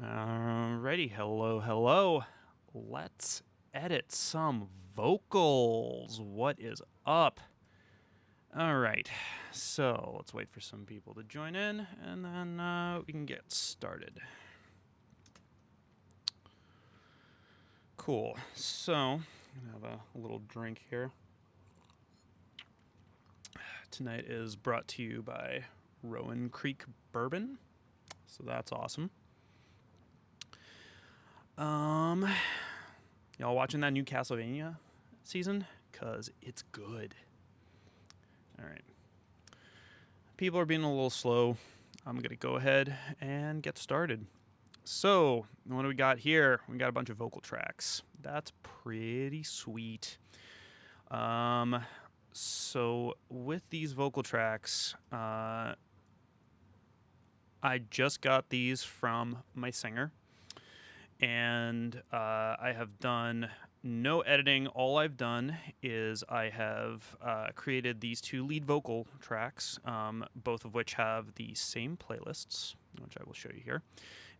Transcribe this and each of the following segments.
Alrighty, hello. Let's edit some vocals. What is up? Alright, so let's wait for some people to join in, and then we can get started. Cool, so I'm gonna have a little drink here. Tonight is brought to you by Rowan Creek Bourbon, so that's awesome. Y'all watching that new Castlevania season? 'Cause it's good. Alright. People are being a little slow. I'm gonna go ahead and get started. So, what do we got here? We got a bunch of vocal tracks. That's pretty sweet. So with these vocal tracks, I just got these from my singer. And I have done no editing. All I've done is I have created these two lead vocal tracks, both of which have the same playlists, which I will show you here.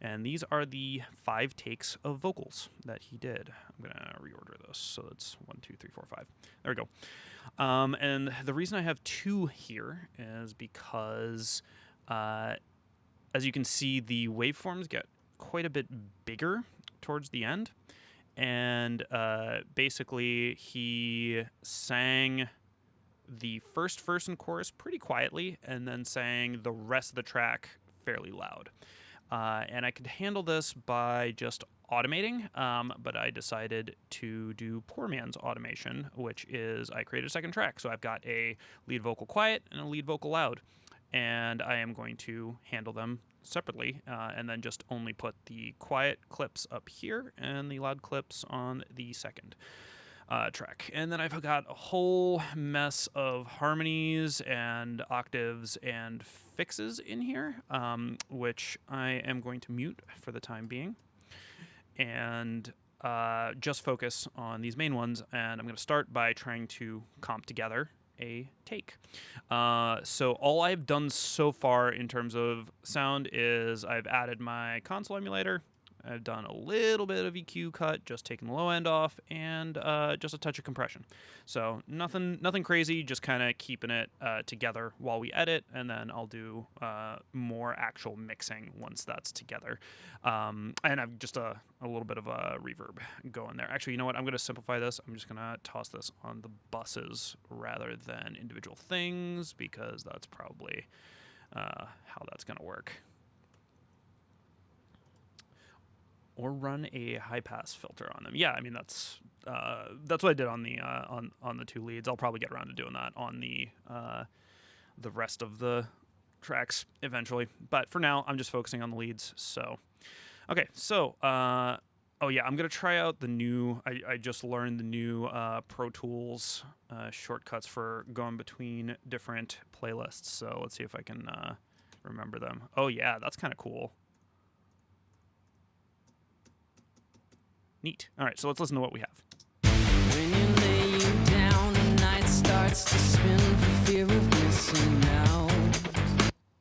And these are the 5 takes of vocals that he did. I'm going to reorder those. So it's 1, 2, 3, 4, 5. There we go. And the reason I have 2 here is because, as you can see, the waveforms get quite a bit bigger towards the end, and basically he sang the first verse and chorus pretty quietly and then sang the rest of the track fairly loud, and I could handle this by just automating, but I decided to do poor man's automation, which is I created a second track. So I've got a lead vocal quiet and a lead vocal loud, and I am going to handle them separately, and then just only put the quiet clips up here and the loud clips on the second track. And then I've got a whole mess of harmonies and octaves and fixes in here, which I am going to mute for the time being and just focus on these main ones. And I'm going to start by trying to comp together a take. So all I've done so far in terms of sound is I've added my console emulator. I've done a little bit of EQ cut, just taking the low end off, and just a touch of compression. So nothing crazy, just kind of keeping it together while we edit, and then I'll do more actual mixing once that's together. And I've just a little bit of a reverb going there. Actually, you know what? I'm going to simplify this. I'm just going to toss this on the buses rather than individual things, because that's probably how that's going to work. Or run a high pass filter on them. Yeah, I mean that's what I did on the on the 2 leads. I'll probably get around to doing that on the rest of the tracks eventually. But for now, I'm just focusing on the leads. So, okay. So, oh yeah, I'm gonna try out the new. I just learned the new Pro Tools shortcuts for going between different playlists. So let's see if I can remember them. Oh yeah, that's kind of cool. Neat. All right, so let's listen to what we have. When you lay you down, the night starts to spin for fear of missing out.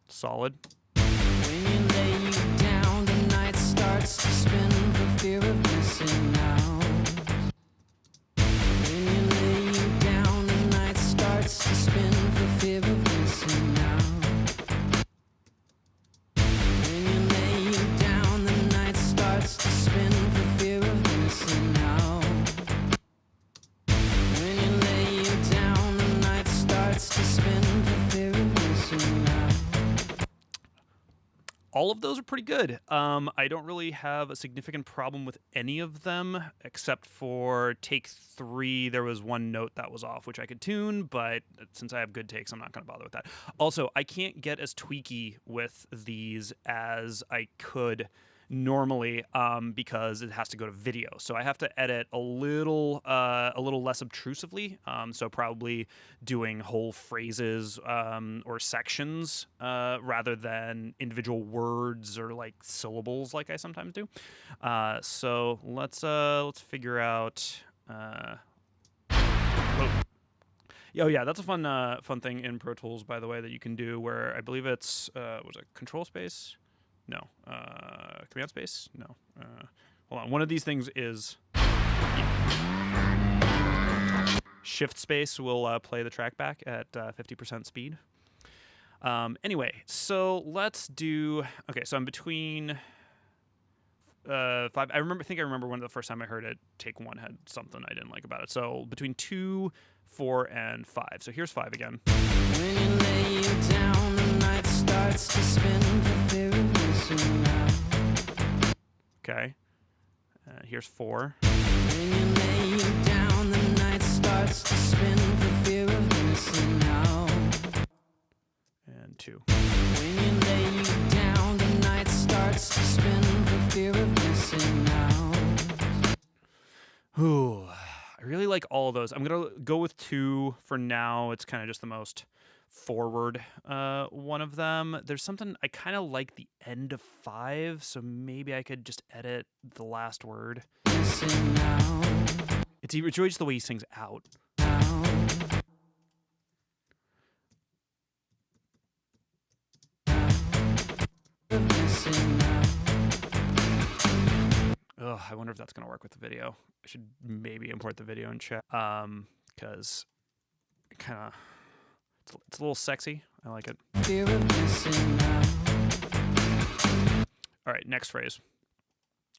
Solid. When you lay you down, the night starts to spin for fear of missing out. When you lay you down, the night starts to spin for fear of missing out. When you lay you down, the night starts to spin for fear of missing out. When you lay you down, the night starts to spin for fear of missing out. All of those are pretty good. I don't really have a significant problem with any of them, except for take 3. There was one note that was off, which I could tune, but since I have good takes, I'm not going to bother with that. Also, I can't get as tweaky with these as I could normally, because it has to go to video. So I have to edit a little less obtrusively. So probably doing whole phrases or sections rather than individual words or like syllables like I sometimes do. So let's figure out. Oh yeah, that's a fun thing in Pro Tools, by the way, that you can do where I believe it's was it Control Space. No. Command space? No. Hold on. One of these things is... Shift space will play the track back at 50% speed. Anyway, so let's do... Okay, so I'm between 5... I think I remember when the first time I heard it, take 1 had something I didn't like about it. So between 2, 4, and 5. So here's 5 again. When you lay you down, the night starts to spin for fear of missing out. Okay. Here's 4. When you lay you down, the night starts to spin for fear of missing out. And 2. When you lay you down, the night starts to spin for fear of missing out. Ooh, I really like all of those. I'm going to go with 2 for now. It's kind of just the most forward one of them. There's something, I kind of like the end of 5, so maybe I could just edit the last word. Missing out. It's enjoy just the way he sings out. Ugh, I wonder if that's going to work with the video. I should maybe import the video and check. Because it kind of... It's a little sexy. I like it. Fear of missing out. All right, next phrase.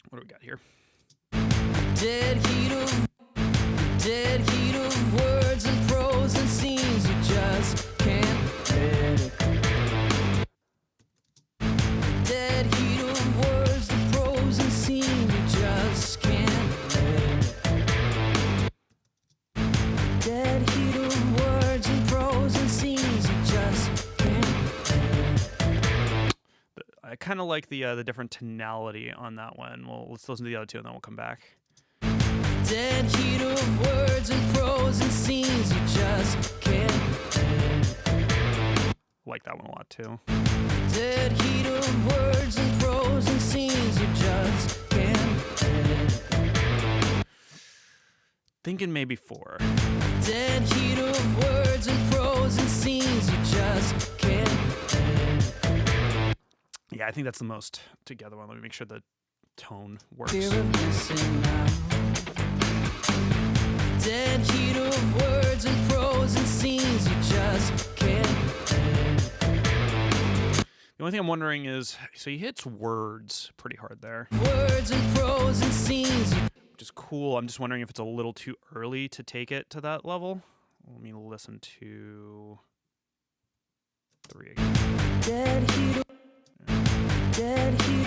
What do we got here? Dead heat of words and prose and scenes you just can't let it go. Dead heat of words and prose and scenes you just can't let it go. Dead heat of words and prose and scenes you just can't let it go. I kind of like the different tonality on that one. Well, let's listen to the other two and then we'll come back. Dead heat of words and prose and scenes you just can't let it go. Like that one a lot too. Dead heat of words and prose and scenes you just can't let it go. Thinking maybe 4. Dead heat of words and prose and scenes you just can't let it go. Yeah, I think that's the most together one. Let me make sure the tone works. Fear of missing out. Dead heat of words and prose and scenes you just can't let it go. The only thing I'm wondering is, so he hits words pretty hard there. Words and prose and scenes you Which is cool. I'm just wondering if it's a little too early to take it to that level. Let me listen to 3 again. Dead heat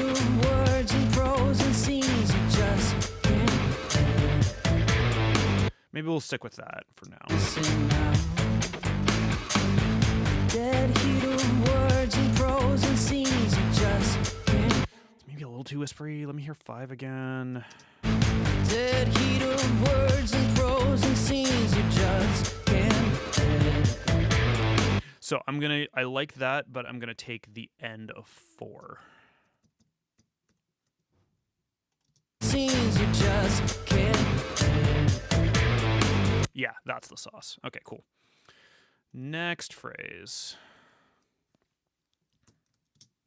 of words and prose and scenes you just can't let it Maybe we'll stick with that for now. missing out. Dead heat of words and prose and scenes you just can't. It's maybe a little too whispery. Let me hear 5 again. Dead heat of words and prose and scenes you just can't let it go. So I like that, but I'm gonna take the end of 4. Scenes you just can't let it go. Yeah, that's the sauce. Okay, cool. Next phrase.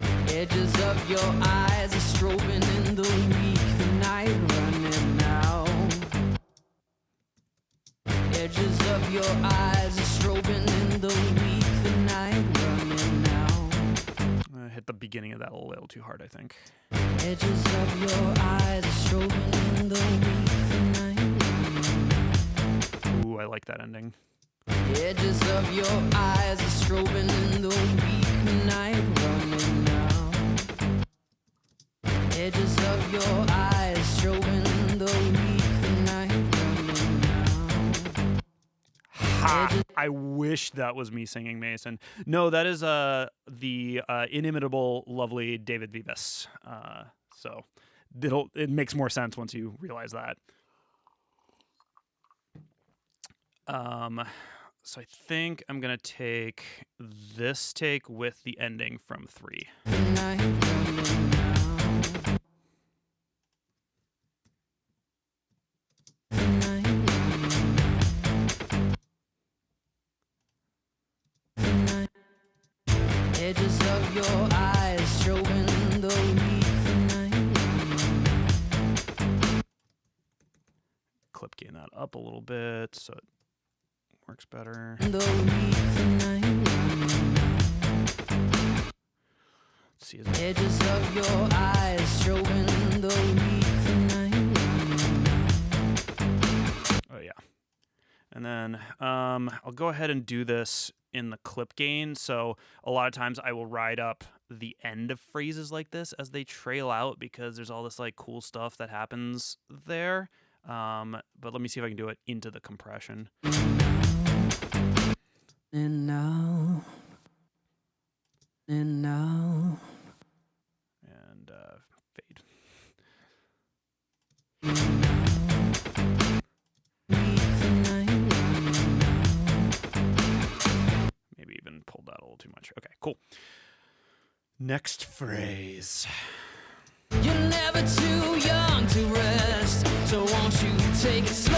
Edges of your eyes are strobing in the weak, the night running out. Edges of your eyes are strobing in the weak, the night running out. I hit the beginning of that a little too hard, I think. Edges of your eyes are strobing in the weak, the night running out. Ooh, I like that ending. Edges of your eyes are strobing in the weak, the night running out. Edges of your eyes strobing in the weak, the night running out. Ha! I wish that was me singing Mason. No, that is the inimitable, lovely David Vivas. So it makes more sense once you realize that. So I think I'm gonna take this take with the ending from 3. The night running out. The night running out. The night. Edges of your eyes strobing in the gain that up a little bit so it works better. The week, the night. Let's see. Edges of your eyes showing the week, the night. Oh yeah. And then I'll go ahead and do this in the clip gain. So a lot of times I will ride up the end of phrases like this as they trail out because there's all this like cool stuff that happens there. But let me see if I can do it into the compression. And now. And now. And fade. Maybe even pulled that a little too much. Okay, cool. Next phrase. You're never too young to rest, so won't you take it slow?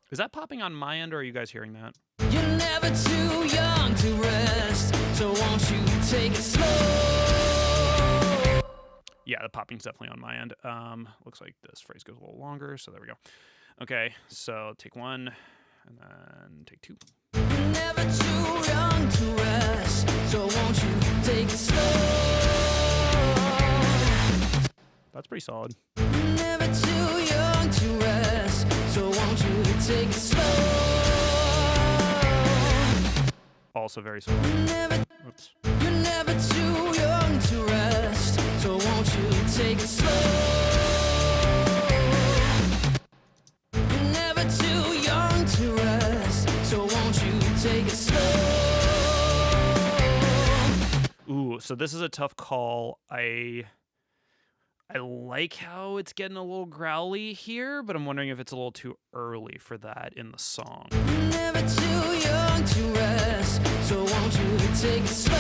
Is that popping on my end, or are you guys hearing that? You're never too young to rest, so won't you take it slow? Yeah, the popping's definitely on my end. Looks like this phrase goes a little longer, so there we go. Okay, so take one, and then take two. You're never too young to rest, so won't you take it slow? That's pretty solid. You're never too young to rest, so won't you take it slow? Also very solid. Oops. You're never too young to rest, so won't you take it slow? You're never too young to rest, so won't you take it slow? Ooh, so this is a tough call. I like how it's getting a little growly here, but I'm wondering if it's a little too early for that in the song. You're never too young to rest, so won't you take it slow?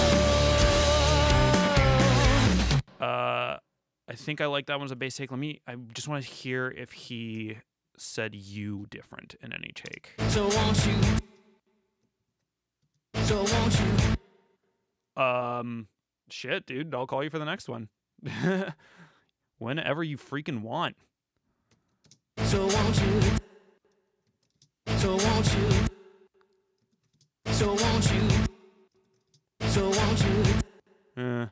I think I like that one as a bass take. I just want to hear if he said you different in any take. So won't you? So won't you? Shit, dude, I'll call you for the next one. Whenever you freaking want. So won't you? So won't you? So won't you? So won't you?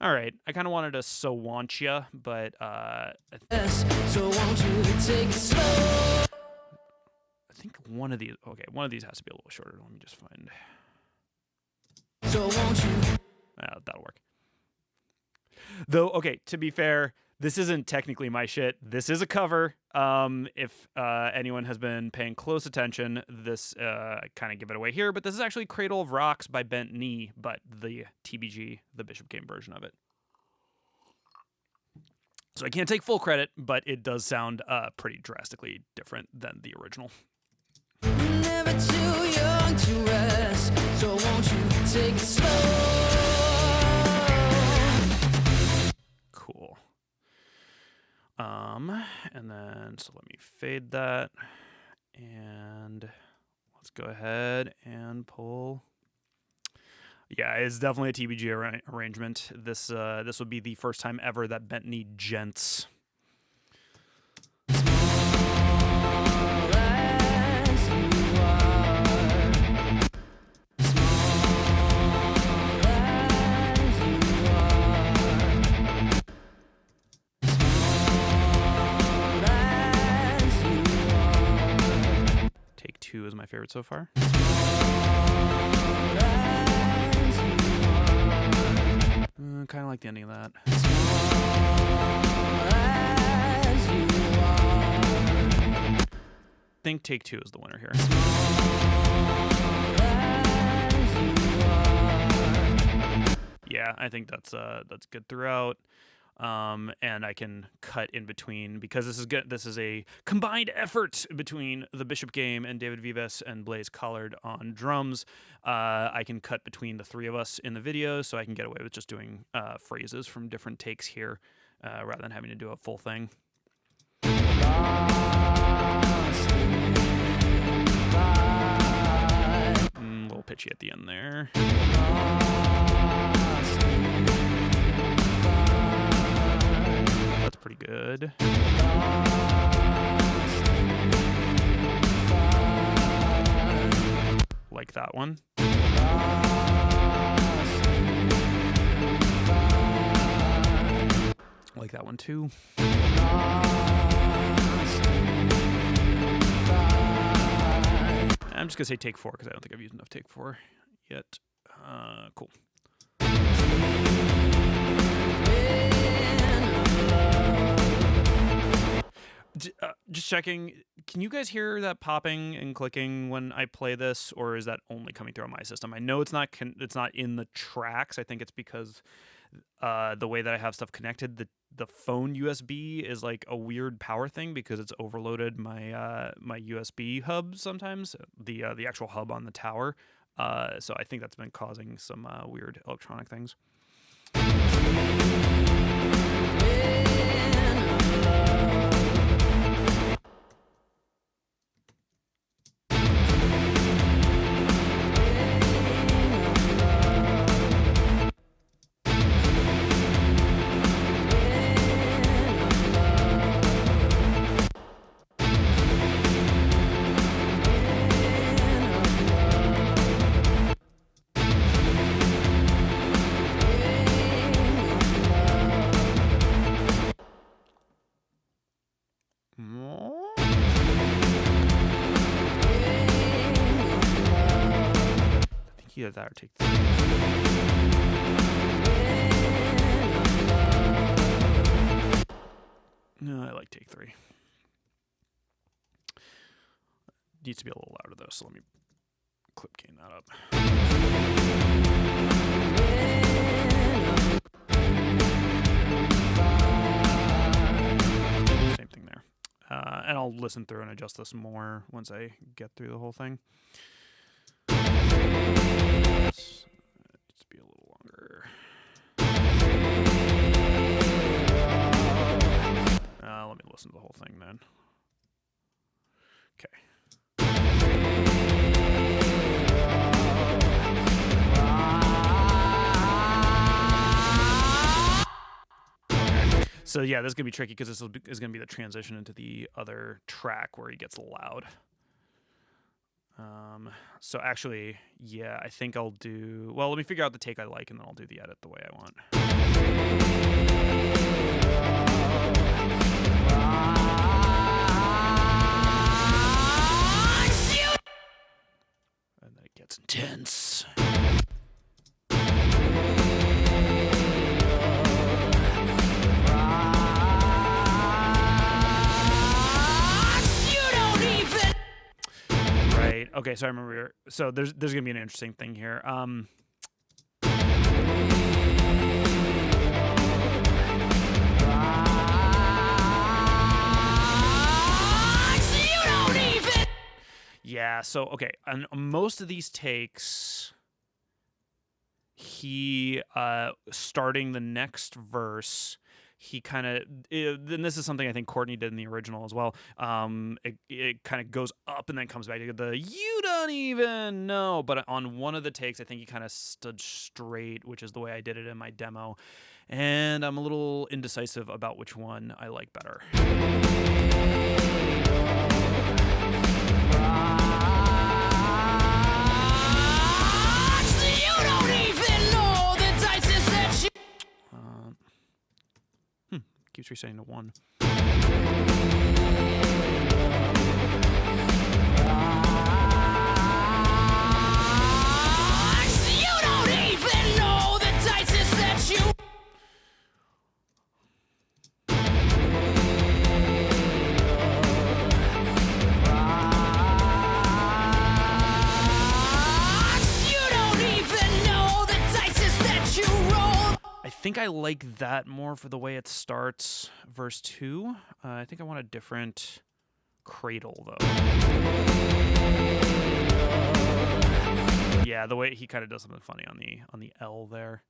All right. I kind of wanted a so want ya, but Yes, so won't you take it slow? I think one of these has to be a little shorter. Let me just find. So won't you? That'll work. Though, okay, to be fair, this isn't technically my shit. This is a cover. If anyone has been paying close attention, this kind of give it away here, but this is actually Cradle of Rocks by Bent Knee, but the TBG, the Bishop Game version of it. So I can't take full credit, but it does sound pretty drastically different than the original. Never too young to rest, so won't you take it slow? Cool. And then, so let me fade that, and let's go ahead and pull. Yeah, it's definitely a TBG arrangement. This would be the first time ever that Bent Knee gents. Take two is my favorite so far. Kind of like the ending of that. I think take two is the winner here. Yeah, I think that's good throughout. And I can cut in between because this is a combined effort between the Bishop Game and David Vives and Blaze Collard on drums. I can cut between the three of us in the video, so I can get away with just doing phrases from different takes here rather than having to do a full thing. A little pitchy at the end there. That's pretty good. that one. I like that one too. I'm just gonna say take 4 because I don't think I've used enough take 4 yet. Cool. Just checking. Can you guys hear that popping and clicking when I play this, or is that only coming through on my system? I know it's not. It's not in the tracks. I think it's because the way that I have stuff connected, the phone USB is like a weird power thing because it's overloaded my my USB hub sometimes. The actual hub on the tower. So I think that's been causing some weird electronic things. Either that or take 3. No, I like take 3. Needs to be a little louder though, so let me clip gain that up. Same thing there. And I'll listen through and adjust this more once I get through the whole thing. Let's be a little longer. Let me listen to the whole thing then. Okay. So yeah, this is gonna be tricky because this is gonna be the transition into the other track where he gets loud. So actually, yeah, I think I'll do... Well, let me figure out the take I like, and then I'll do the edit the way I want. And then it gets intense. Okay, so I remember. So there's gonna be an interesting thing here. Yeah. So okay, on most of these takes, he starting the next verse. He kind of, and this is something I think Courtney did in the original as well. It kind of goes up and then comes back to the "you don't even know." But on one of the takes, I think he kind of stood straight, which is the way I did it in my demo. And I'm a little indecisive about which one I like better. Keeps resetting to 1. You don't even know the tightest that you... You don't even know the tightest that you roll. I think I like that more for the way it starts. Verse 2. I think I want a different cradle though. Yeah, the way he kind of does something funny on the L there.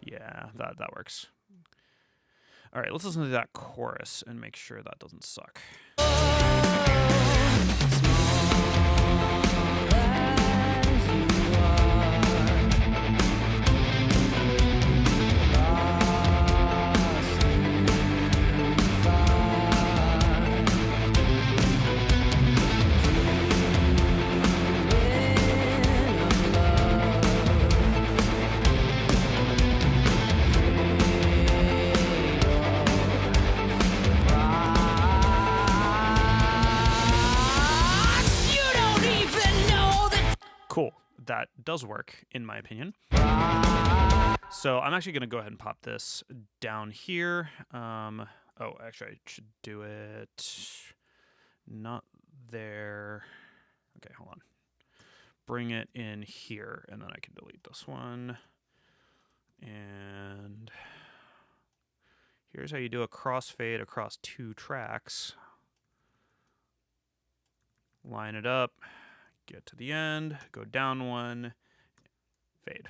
Yeah, that works. All right, let's listen to that chorus and make sure that doesn't suck. Small as you that does work, in my opinion. So I'm actually going to go ahead and pop this down here. Oh, actually, I should do it not there. Okay, hold on. Bring it in here, and then I can delete this one. And here's how you do a crossfade across 2 tracks. Line it up, get to the end, go down 1, fade.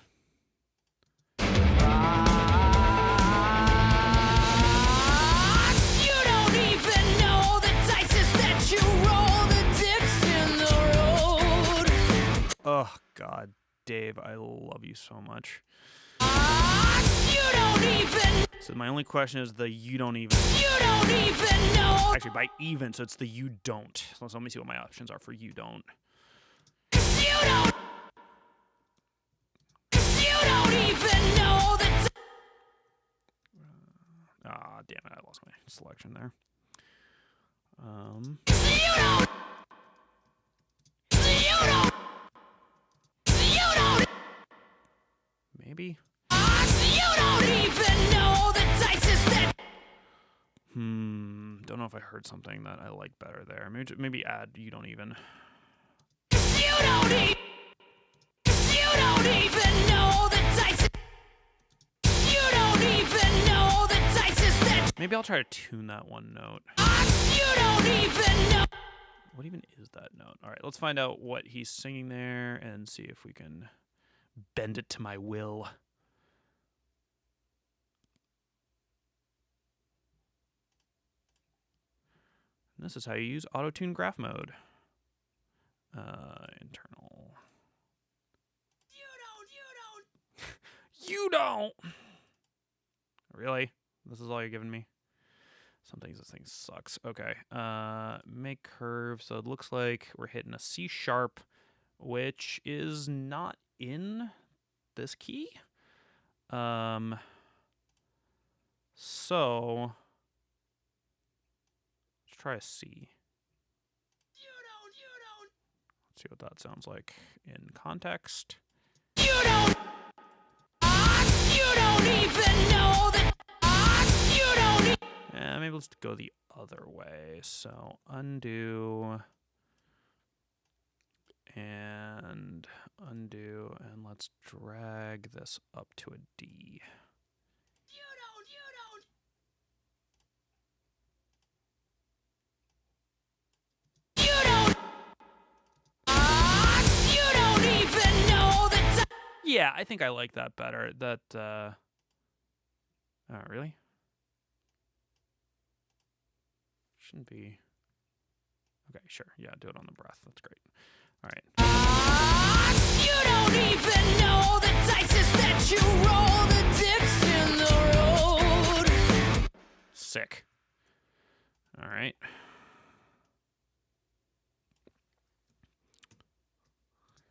You don't even know the dice that you roll, the dips in the road. Oh, God, Dave, I love you so much. You don't even. So my only question is the you don't even. You don't even know. Actually, by even, so it's the you don't. So let me see what my options are for you don't. You don't. You don't even know the. Ah, damn it, I lost my selection there. You don't. You don't. You don't. Maybe. You don't even know the dice that. Don't know if I heard something that I like better there. Maybe add you don't even. You don't even. You don't even know the dice. You don't even know the dice that. Maybe I'll try to tune that one note. You don't even know. What even is that note? All right, let's find out what he's singing there and see if we can bend it to my will. And this is how you use auto-tune graph mode. Internal. You don't. Really? This is all you're giving me? Some things this thing sucks. Okay. Make curve. So it looks like we're hitting a C sharp, which is not in this key. So let's try a C. Let's see what that sounds like in context. You don't. You don't even know that. You don't. Maybe let's go the other way. So undo and undo, and let's drag this up to a D. You don't. You don't even know that. Yeah, I think I like that better. That, oh, really? Shouldn't be. Okay, sure. Yeah, do it on the breath. That's great. All right. You don't even know the dice that you roll, the dips in the road. Sick. All right.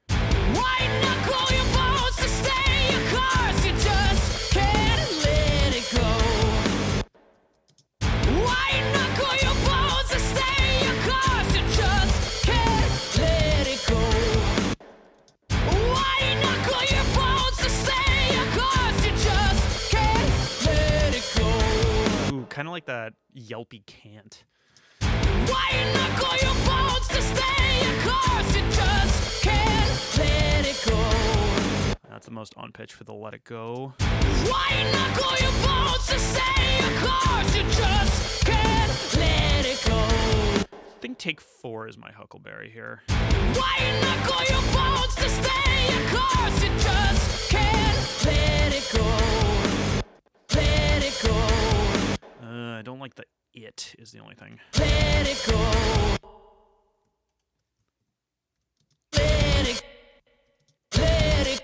White knuckle your bones to stay your course, you just can't let it go. White knuckle your bones to stay your course, you just can't let it go. White knuckle your bones to stay your course, you just can't let it go. Ooh, kind of like that yelpy cant. White knuckle your bones to stay your course, you just can't let it go. That's the most on pitch for the let it go. White knuckle your bones to stay your course, you just can't let it go. I think take 4 is my Huckleberry here. White knuckle your bones to stay your course, you just can't let it go. Let it go. I don't like the it is the only thing. Let it go. Let it. Let it.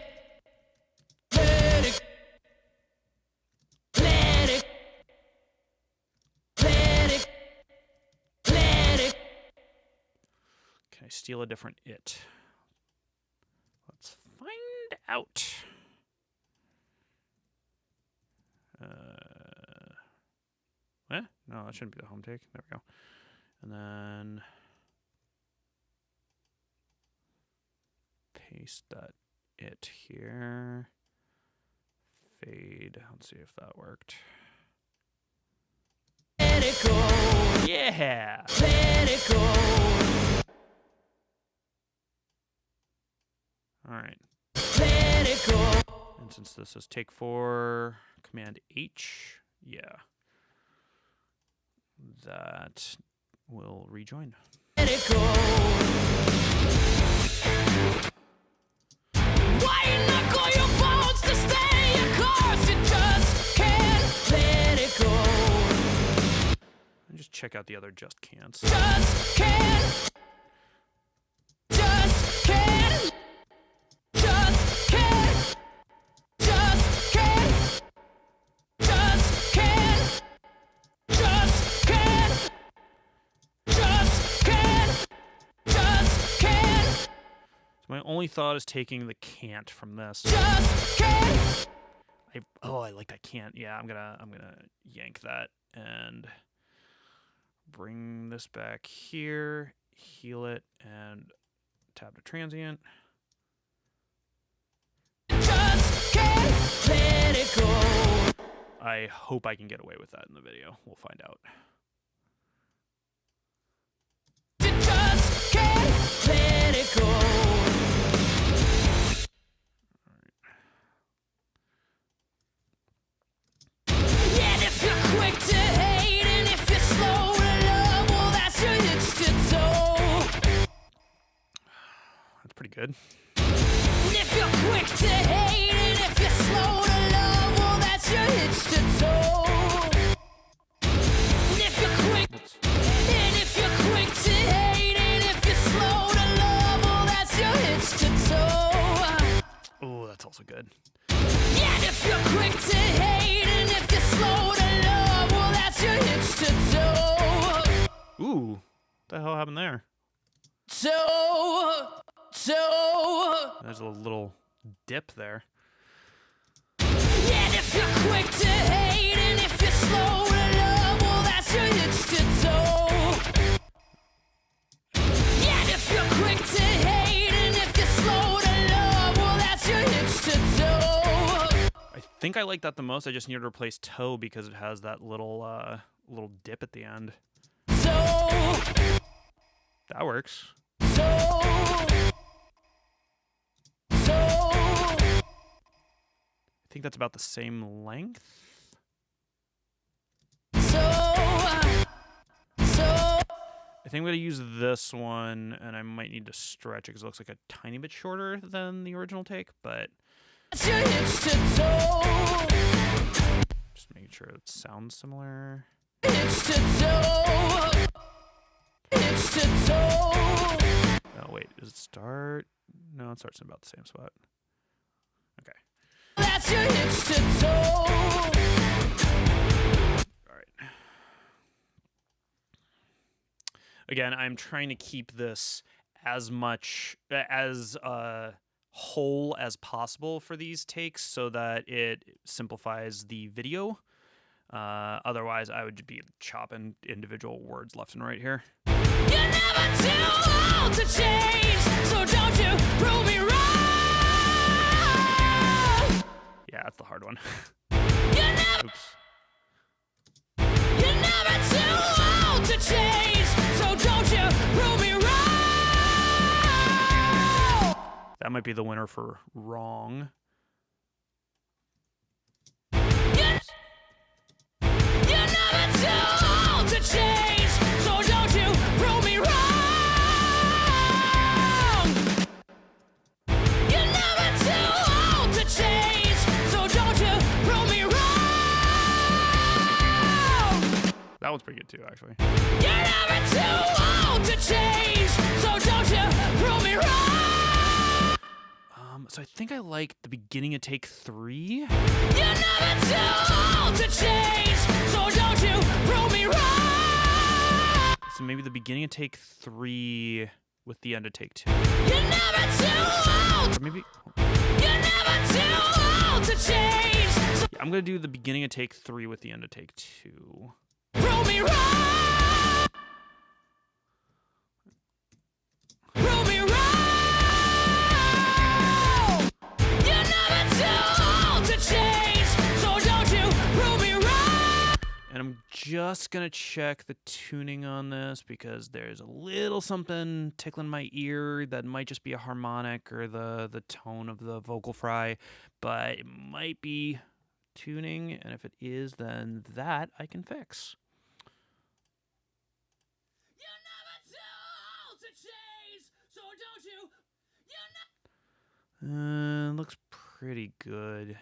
Let it. Let it. Let it. Let it. Can I steal a different it? Let's find out. No, that shouldn't be the home take. There we go. And then paste that it here. Fade. Let's see if that worked. Let it go. Yeah. Let it go. All right. Let it go. And since this is take 4, Command H, yeah, that will rejoin. Let it go. Why you knuckle your bones to stay your course? You just can't let it go. And just check out the other just can'ts. Just can't. Just can't. Just can't. Just can't. Just can't. Just can't. Just can't. Just can't. So my only thought is taking the can't from this. Just can't. I like that can't. Yeah, I'm gonna yank that and bring this back here, heal it, and tab to transient. Just can't let it go. I hope I can get away with that in the video. We'll find out. Just can't let it go. And if you're quick to hate and if you're slow to love, well, that's your hitch to toe. That's pretty good. And if you're quick to hate and if you're slow to love, well, that's your hitch to toe. And if you're quick, and if you're quick to hate and if you're slow to love, well, that's your hitch to toe. Oh, that's also good. Yeah, and if you're quick to hate and if you're slow to love, well, that's your hitch to toe. Ooh, what the hell happened there? Toe. There's a little dip there. Yeah, and if you're quick to hate and if you're slow to love, well, that's your hitch to toe. Yeah, and if you're quick to hate and if you're slow to love, well, that's your hitch to toe. I think I like that the most. I just need to replace toe because it has that little dip at the end. Toe. That works. Toe. I think that's about the same length. I think I'm going to use this one, and I might need to stretch it because it looks like a tiny bit shorter than the original take, but just making sure it sounds similar. Oh, wait, does it start? No, it starts in about the same spot. Okay. That's your hitch to toe. All right. Again, I'm trying to keep this as much as whole as possible for these takes so that it simplifies the video. Otherwise, I would be chopping individual words left and right here. You're never too old to change, so don't you prove me wrong. Yeah, that's the hard one. Oops. You're never too old to change, so don't you prove me wrong. That might be the winner for wrong. You're never too old to change, so don't you prove me wrong. You're never too old to change, so don't you prove me wrong. That one's pretty good too, actually. You're never too old to change, so don't you prove me wrong. So I think I like the beginning of take 3. You're never too old to change, so don't you prove me wrong. So maybe the beginning of take 3 with the end of take 2. You're never too old. Or maybe You're never too old to change, so I'm gonna do the beginning of take 3 with the end of take 2. prove me wrong. Prove me wrong. just going to check the tuning on this because there's a little something tickling my ear that might just be a harmonic or the tone of the vocal fry, but it might be tuning, and if it is, then that I can fix. Looks pretty good.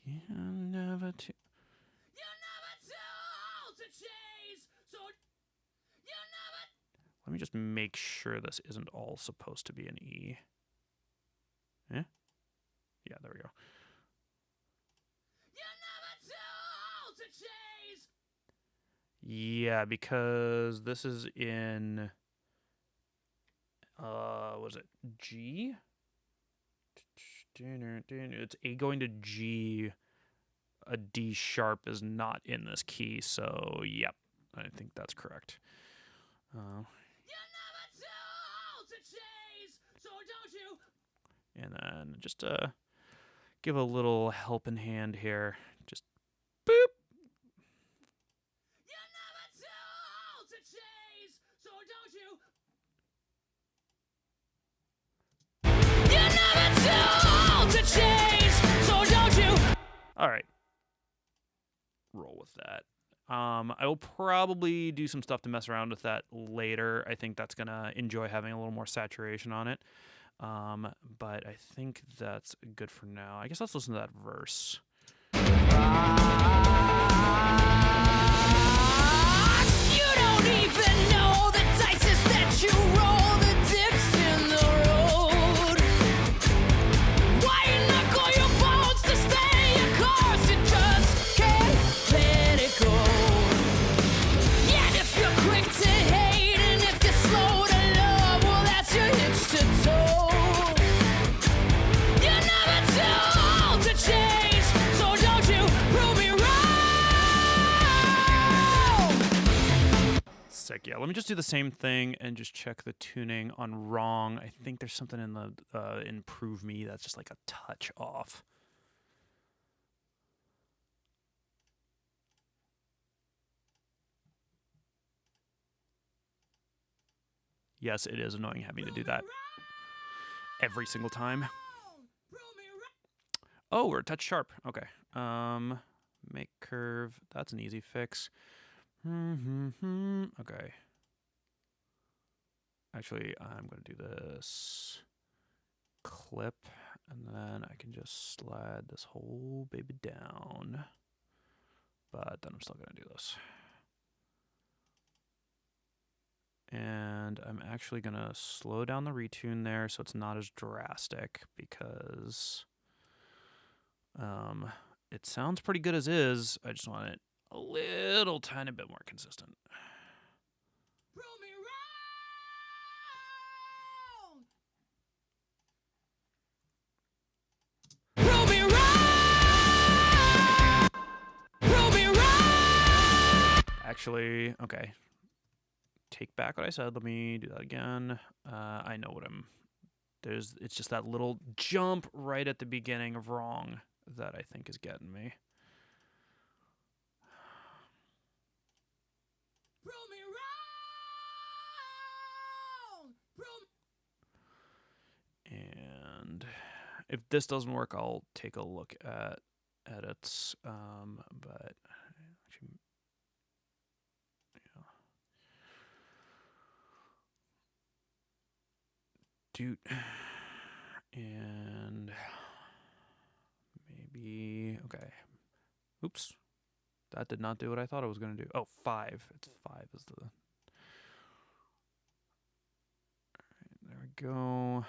You're never too old to chase, so let me just make sure this isn't all supposed to be an E. Eh? Yeah, there we go. You're never too old to chase. Yeah, because this is in what is it? G? It's A going to G. A D sharp is not in this key, so yep, I think that's correct. You're never too old to chase, so don't you? And then just give a little helping hand here. Just boop. You're never too old to chase, so don't you? All right. Roll with that. I will probably do some stuff to mess around with that later. I think that's going to enjoy having a little more saturation on it. But I think that's good for now. I guess let's listen to that verse. You don't even know the dices that you roll, the dips in the road. Why you knuckle your bones to stay your course? You just can't let it go. Yeah, if you're quick to hate and if you're slow to love, well, that's your hitch to toe. You're never too old to chase, so don't you prove me wrong. Sick. Yeah, let me just do the same thing and just check the tuning on wrong. I think there's something in the improve me that's just like a touch off. Yes, it is annoying having to do that every single time. Oh, we're a touch sharp. Okay. Make curve. That's an easy fix. Okay. Actually, I'm going to do this clip, and then I can just slide this whole baby down. But then I'm still going to do this. And I'm actually going to slow down the retune there so it's not as drastic because it sounds pretty good as is. I just want it a little tiny bit more consistent. Prove me wrong! Prove me wrong! Prove me wrong! Actually, okay. Take back what I said. Let me do that again. I know what it's just that little jump right at the beginning of wrong that I think is getting me. Prove me wrong! And if this doesn't work, I'll take a look at edits. But actually, yeah. Dude, and maybe, okay. Oops. That did not do what I thought it was going to do. Oh, 5. It's 5 is the... All right, there we go.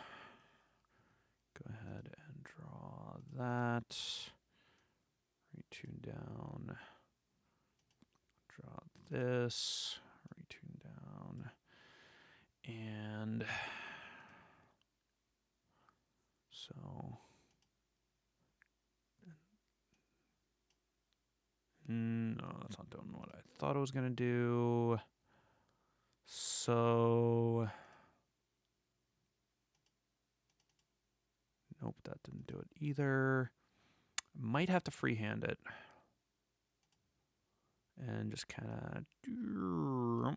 Go ahead and draw that. Retune down. Draw this. Retune down. And... So, no, that's not doing what I thought it was going to do. So, nope, that didn't do it either. Might have to freehand it. And just kind of... All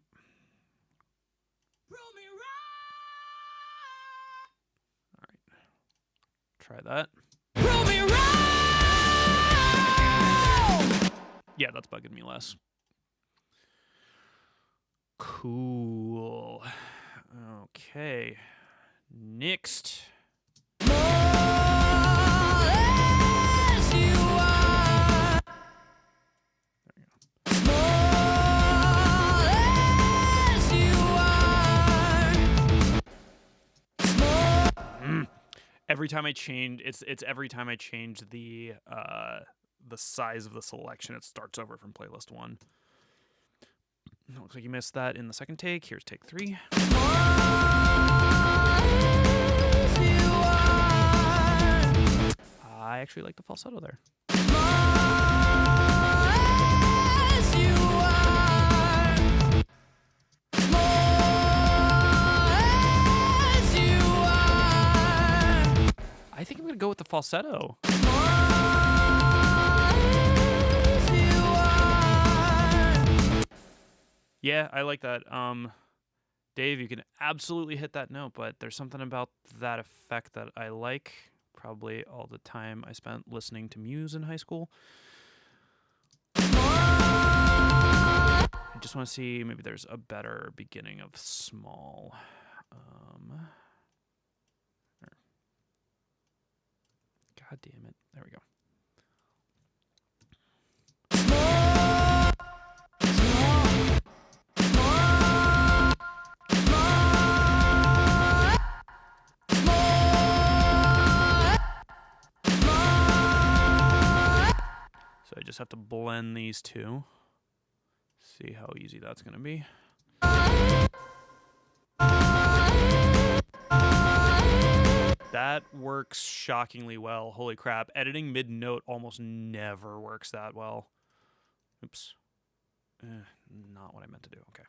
right. Try that. Yeah, that's bugging me less. Cool. Okay. Next. Every time I change, it's every time I change the size of the selection, it starts over from playlist 1. Looks like you missed that in the second take. Here's take 3. I actually like the falsetto there. I think I'm going to go with the falsetto. Yeah, I like that. Dave, you can absolutely hit that note, but there's something about that effect that I like. Probably all the time I spent listening to Muse in high school. I just want to see maybe there's a better beginning of small. God damn it. There we go. So I just have to blend these two. See how easy that's going to be. That works shockingly well. Holy crap. Editing mid-note almost never works that well. Oops. Not what I meant to do. Okay.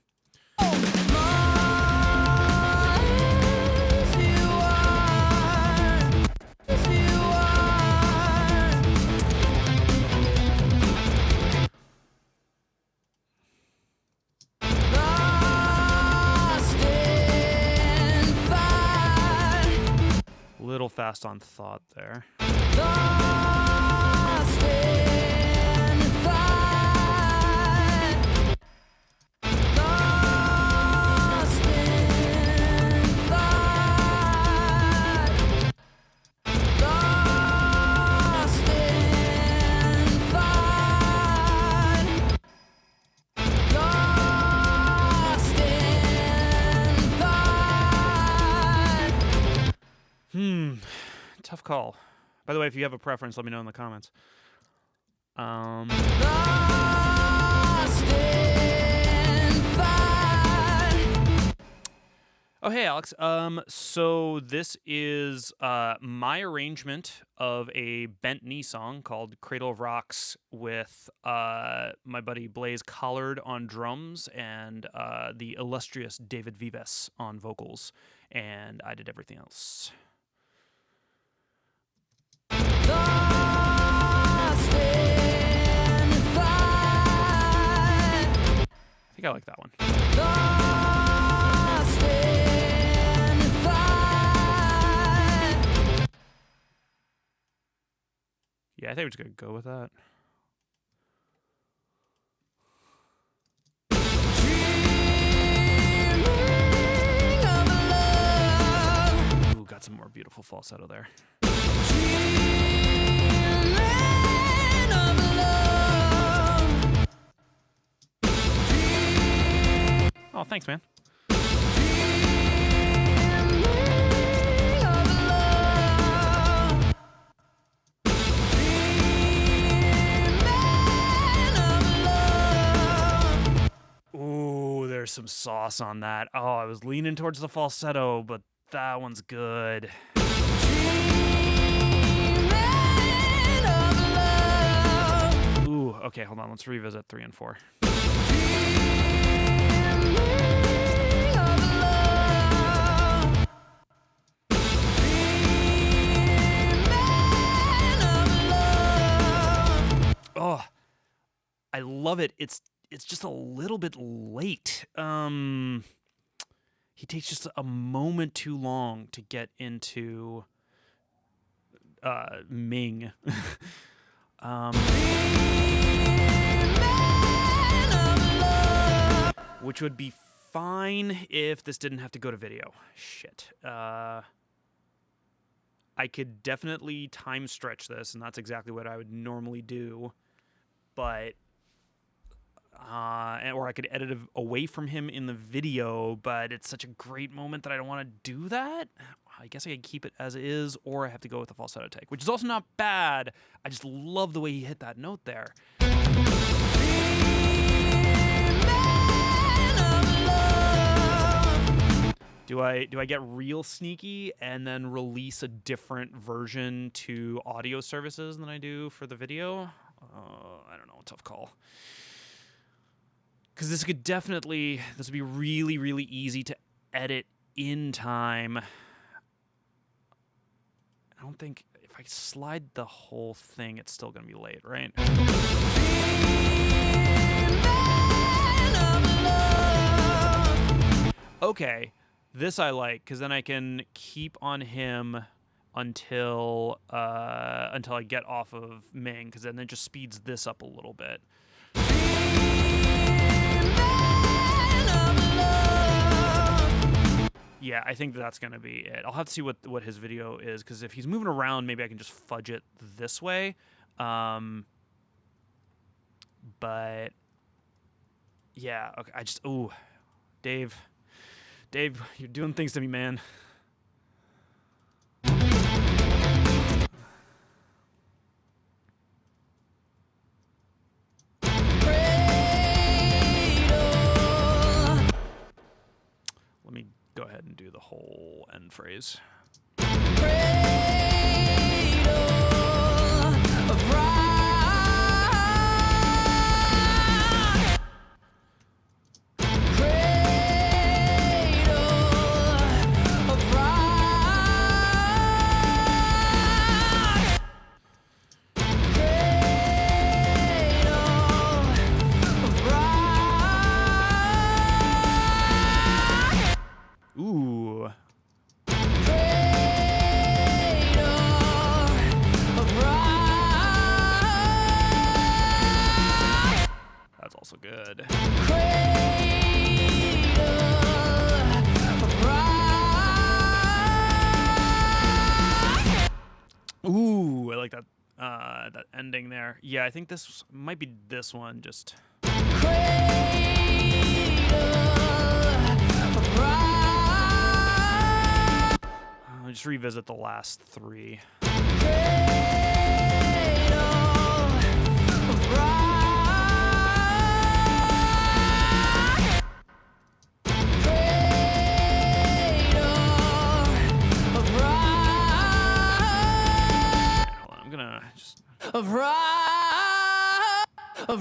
Little fast on thought there. Tough call. By the way, if you have a preference, let me know in the comments. Oh, hey, Alex. So this is my arrangement of a bent knee song called Cradle of Rocks with my buddy Blaze Collard on drums and the illustrious David Vives on vocals. And I did everything else. I think I like that one. Yeah, I think we're just going to go with that. Ooh, got some more beautiful falsetto there. Oh, thanks, man. Ooh, there's some sauce on that. Oh, I was leaning towards the falsetto, but that one's good. Ooh, okay, hold on. Let's revisit 3 and 4. Oh, I love it. It's it's just a little bit late. He takes just a moment too long to get into Ming. Which would be fine if this didn't have to go to video. Shit. I could definitely time stretch this, and that's exactly what I would normally do. But or I could edit away from him in the video, but it's such a great moment that I don't want to do that. I guess I could keep it as is, or I have to go with the falsetto take, which is also not bad. I just love the way he hit that note there. Do I get real sneaky and then release a different version to audio services than I do for the video? I don't know, tough call. Because this would be really, really easy to edit in time. I don't think, if I slide the whole thing, it's still going to be late, right? Okay, this I like, because then I can keep on him until I get off of Ming, because then it just speeds this up a little bit. Yeah, I think that's going to be it. I'll have to see what his video is, because if he's moving around, maybe I can just fudge it this way. But, yeah, okay, Dave, you're doing things to me, man. Let me go ahead and do the whole end phrase. Ooh. That's also good. Ooh, I like that that ending there. Yeah, I think this might be this one, just I'll just revisit the last three. I'm gonna just of rocks. Oh.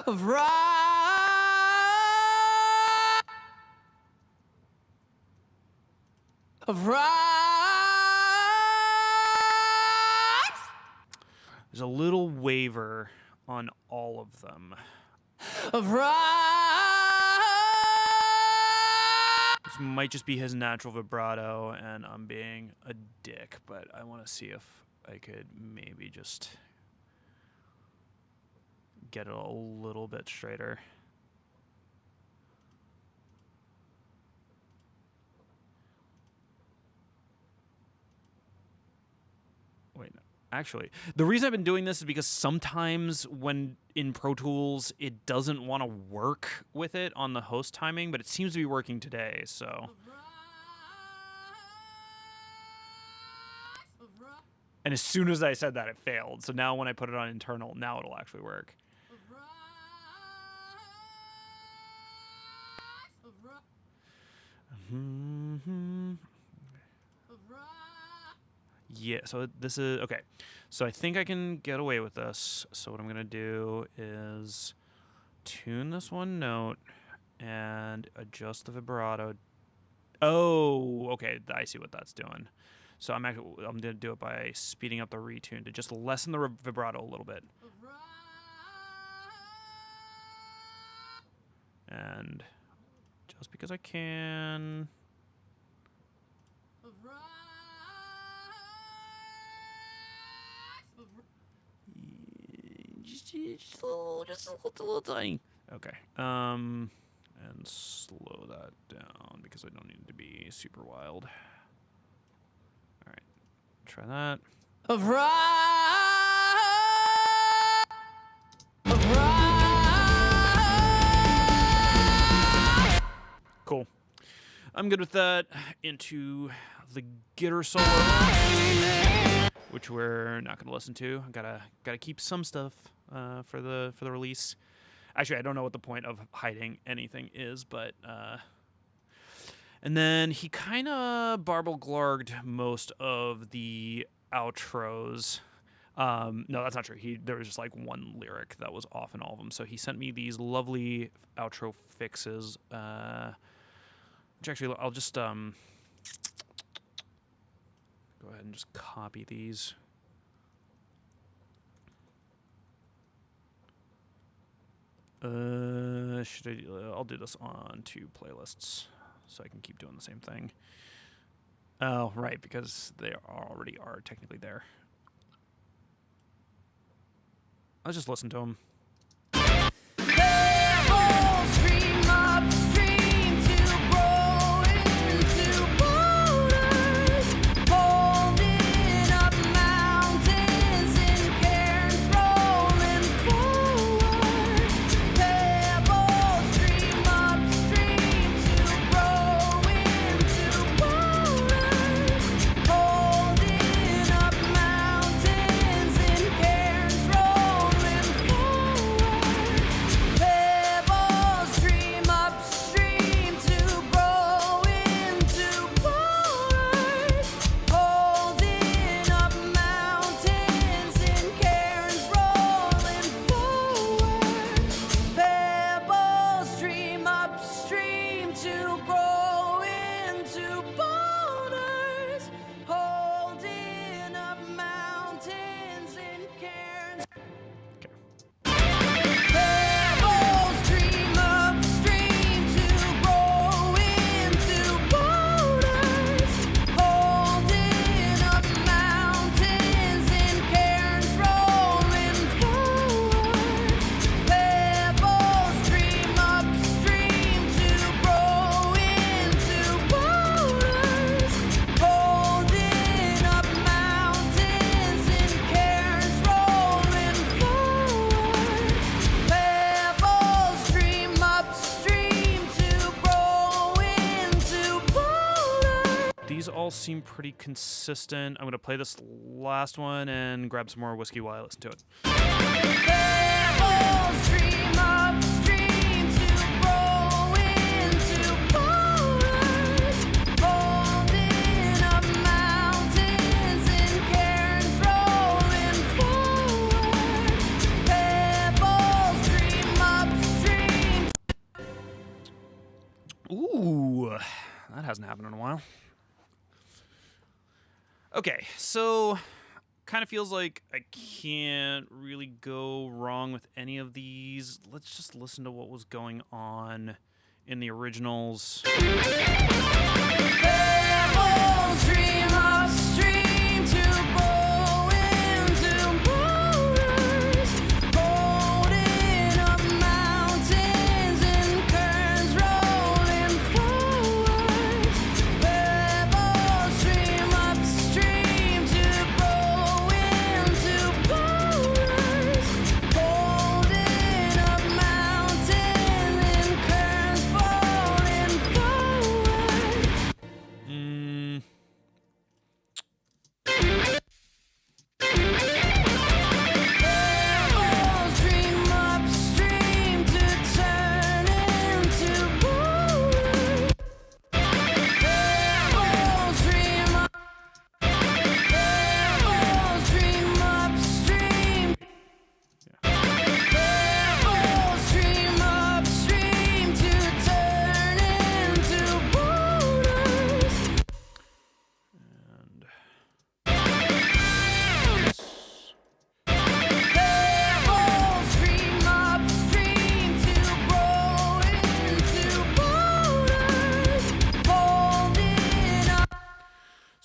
Of rocks. Of rocks. There's a little waver on all of them. Of rocks. This might just be his natural vibrato, and I'm being a dick, but I want to see if I could maybe just get it a little bit straighter. Wait, no. Actually, the reason I've been doing this is because sometimes when in Pro Tools, it doesn't want to work with it on the host timing, but it seems to be working today, so. And as soon as I said that, it failed. So now when I put it on internal, now it'll actually work. Yeah, so this is, okay. So I think I can get away with this. So what I'm going to do is tune this one note and adjust the vibrato Oh, okay. I see what that's doing. So I'm gonna do it by speeding up the retune to just lessen the vibrato a little bit. And just because I can. Just a little tiny. Okay. And slow that down because I don't need it to be super wild. All right. Try that. Cool. I'm good with that. Into the guitar solo, which we're not going to listen to. Gotta keep some stuff for the release. Actually, I don't know what the point of hiding anything is, but and then he kind of barble-glarged most of the outros. No, that's not true. There was just like one lyric that was off in all of them. So he sent me these lovely outro fixes. Which actually, I'll just go ahead and just copy these. I'll do this on 2 playlists so I can keep doing the same thing. Oh, right, because they already are technically there. Let's just listen to them. All seem pretty consistent. I'm going to play this last one and grab some more whiskey while I listen to it. Ooh, that hasn't happened in a while. Okay, so kind of feels like I can't really go wrong with any of these. Let's just listen to what was going on in the originals.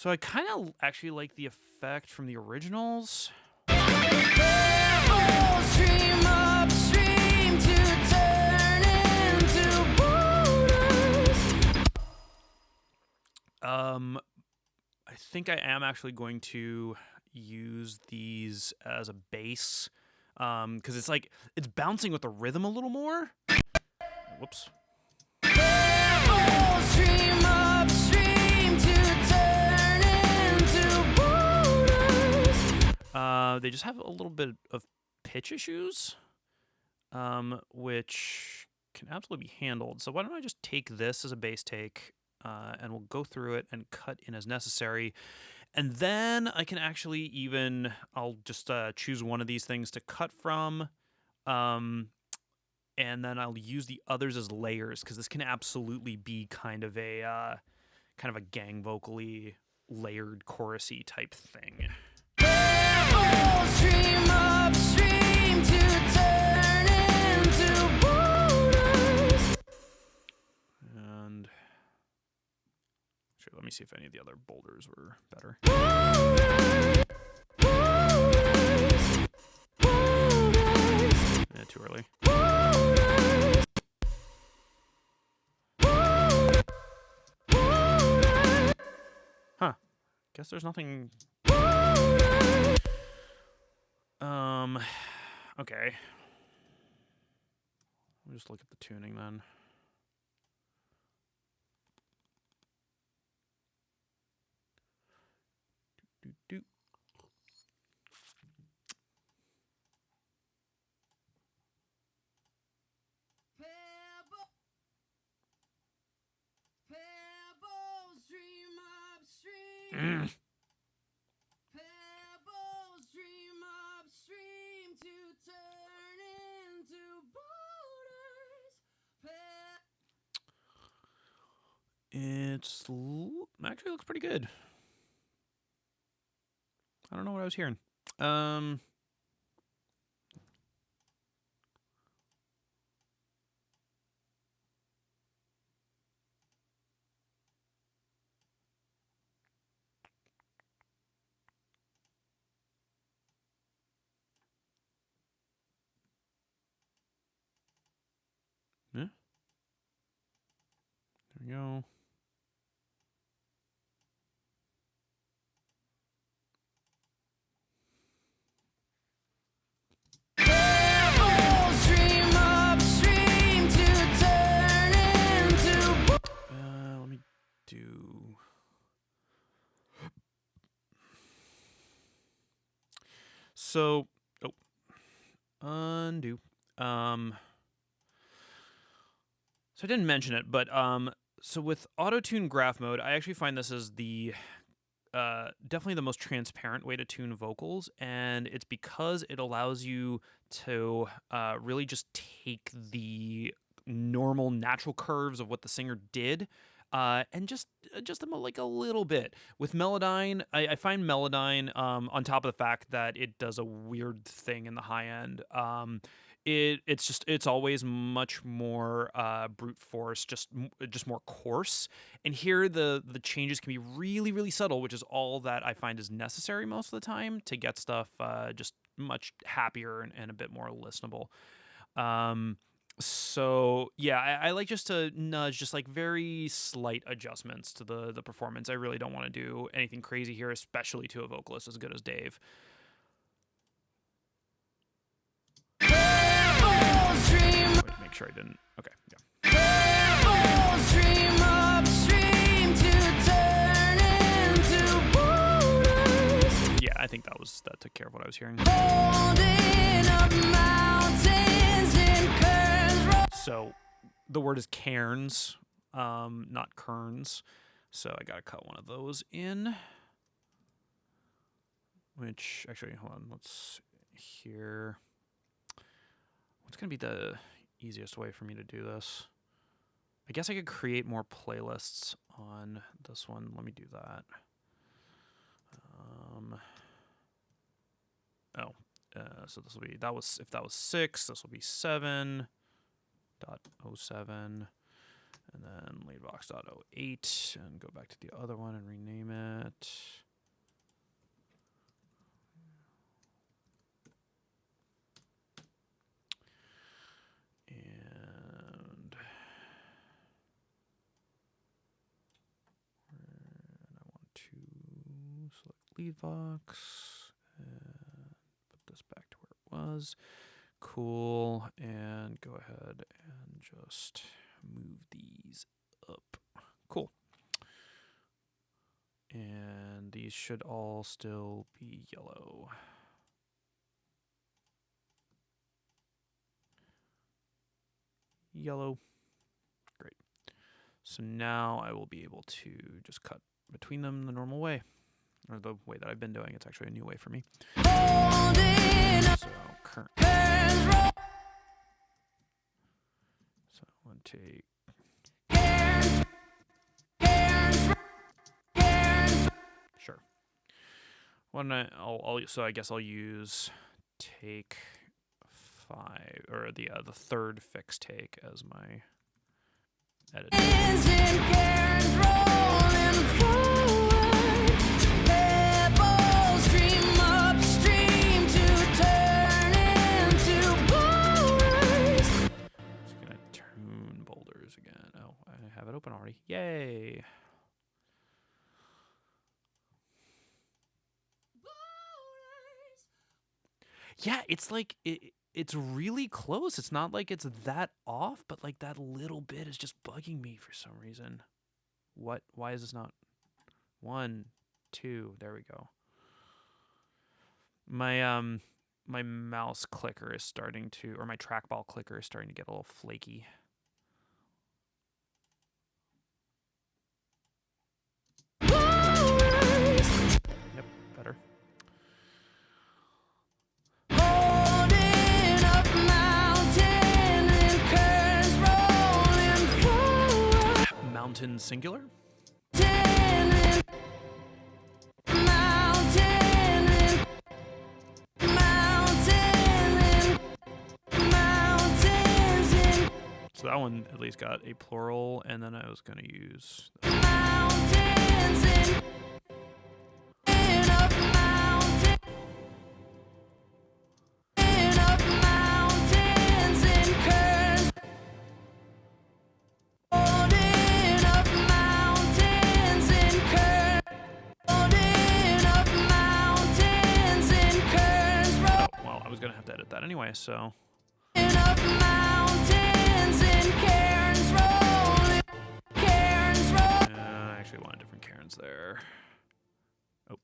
So I kind of actually like the effect from the originals. Stream upstream to turn into boulders. I think I am actually going to use these as a bass, because it's like it's bouncing with the rhythm a little more. Whoops. Stream upstream to turn into boulders. They just have a little bit of pitch issues, which can absolutely be handled. So why don't I just take this as a bass take, and we'll go through it and cut in as necessary. And then I can actually even, I'll just choose one of these things to cut from, and then I'll use the others as layers, because this can absolutely be kind of a gang vocally layered chorusy type thing. Stream upstream to turn into boulders. And sure, let me see if any of the other boulders were better. Yeah, too early. Huh. Guess there's nothing. Okay. Let me just look at the tuning then. Do. Pebbles stream upstream. Pebbles stream upstream to turn into boulders. Actually looks pretty good. I don't know what I was hearing. Yeah. There we go. Stream upstream to turn into Let me do. So, undo. So I didn't mention it, but so with auto-tune graph mode, I actually find this is the definitely the most transparent way to tune vocals, and it's because it allows you to really just take the normal natural curves of what the singer did, and just adjust them like a little bit. With Melodyne, I find Melodyne, on top of the fact that it does a weird thing in the high end, it's always much more brute force, just more coarse. And here the changes can be really, really subtle, which is all that I find is necessary most of the time to get stuff just much happier and a bit more listenable. So yeah, I like just to nudge just like very slight adjustments to the performance. I really don't want to do anything crazy here, especially to a vocalist as good as Dave. Wait, make sure I didn't. Okay, yeah. stream upstream to turn into boulders. Yeah, I think that took care of what I was hearing. Holding up mountains in curves. So the word is cairns, not kerns. So I gotta cut one of those in. Which actually, hold on, let's hear. What's gonna be the easiest way for me to do this? I guess I could create more playlists on this one. Let me do that. So this will be, if that was 6, this will be 7.07, And then leadvox.08 and go back to the other one and rename it. And I want to select leadvox and put this back to where it was. Cool. And go ahead and just move these up. Cool. And these should all still be yellow. Yellow. Great. So now I will be able to just cut between them the normal way, or the way that I've been doing. It's actually a new way for me. So current. So I want to take. Sure. So I guess I'll use take 5 or the third fixed take as my edit. Just gonna tune boulders again. Oh, I have it open already. Yay! Yeah, it's like it's really close. It's not like it's that off, but like that little bit is just bugging me for some reason. Why is this not 1, 2? There we go. My my mouse clicker is starting to, or my trackball clicker is starting to get a little flaky. Yep, better. Mountain singular? So that one at least got a plural, and then I was going to use gonna have to edit that anyway, so I actually want different Karens there. Oh.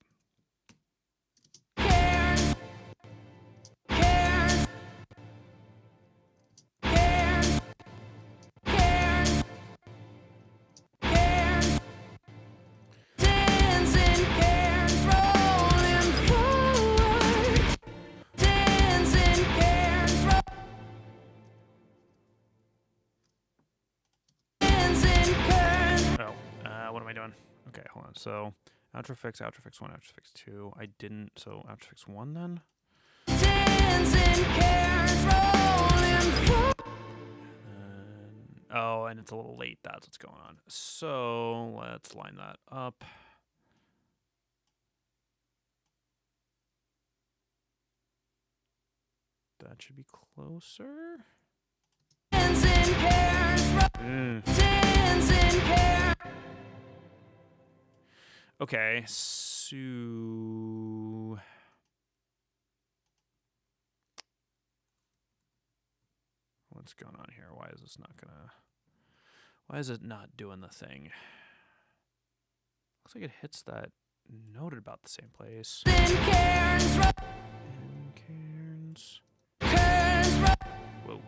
What am I doing? Okay, hold on. So, outro fix 1, outro fix 2. I didn't, so outro fix 1 then? Oh, and it's a little late. That's what's going on. So, let's line that up. That should be closer. Okay, so what's going on here? Why is this not gonna? Why is it not doing the thing? Looks like it hits that note at about the same place. Cairns. Whoa.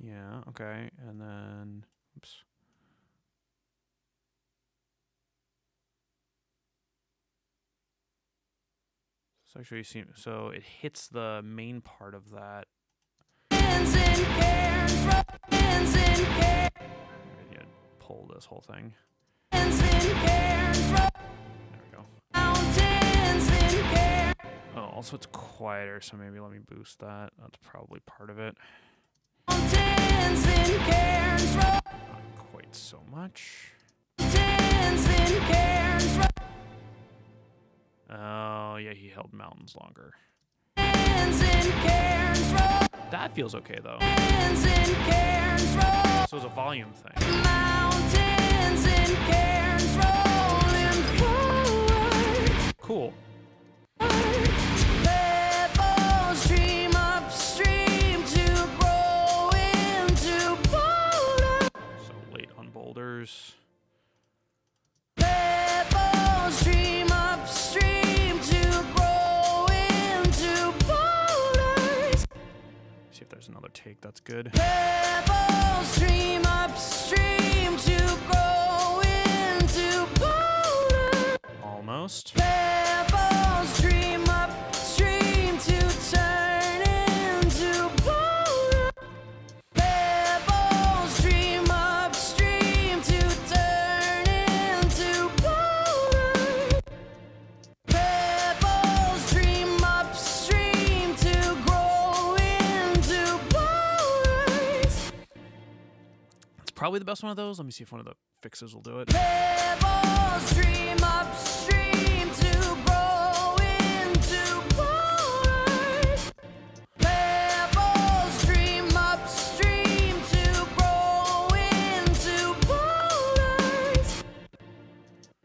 Yeah, okay, and then, oops. So actually, so it hits the main part of that. Maybe I'd pull this whole thing. There we go. Oh, also it's quieter, so maybe let me boost that. That's probably part of it. Not quite so much. Oh, yeah, he held mountains longer. That feels okay, though. So it's a volume thing. Cool. So late on boulders. See if there's another take that's good. Pebbles stream upstream to grow into boulders. Almost. Pebbles stream upstream to turn into boulders. Pebbles stream upstream to turn into boulders. Pebbles stream upstream to grow into boulders. That's probably the best one of those. Let me see if one of the fixes will do it. Pebbles stream upstream to grow into boulders. Pebbles stream upstream to grow into boulders.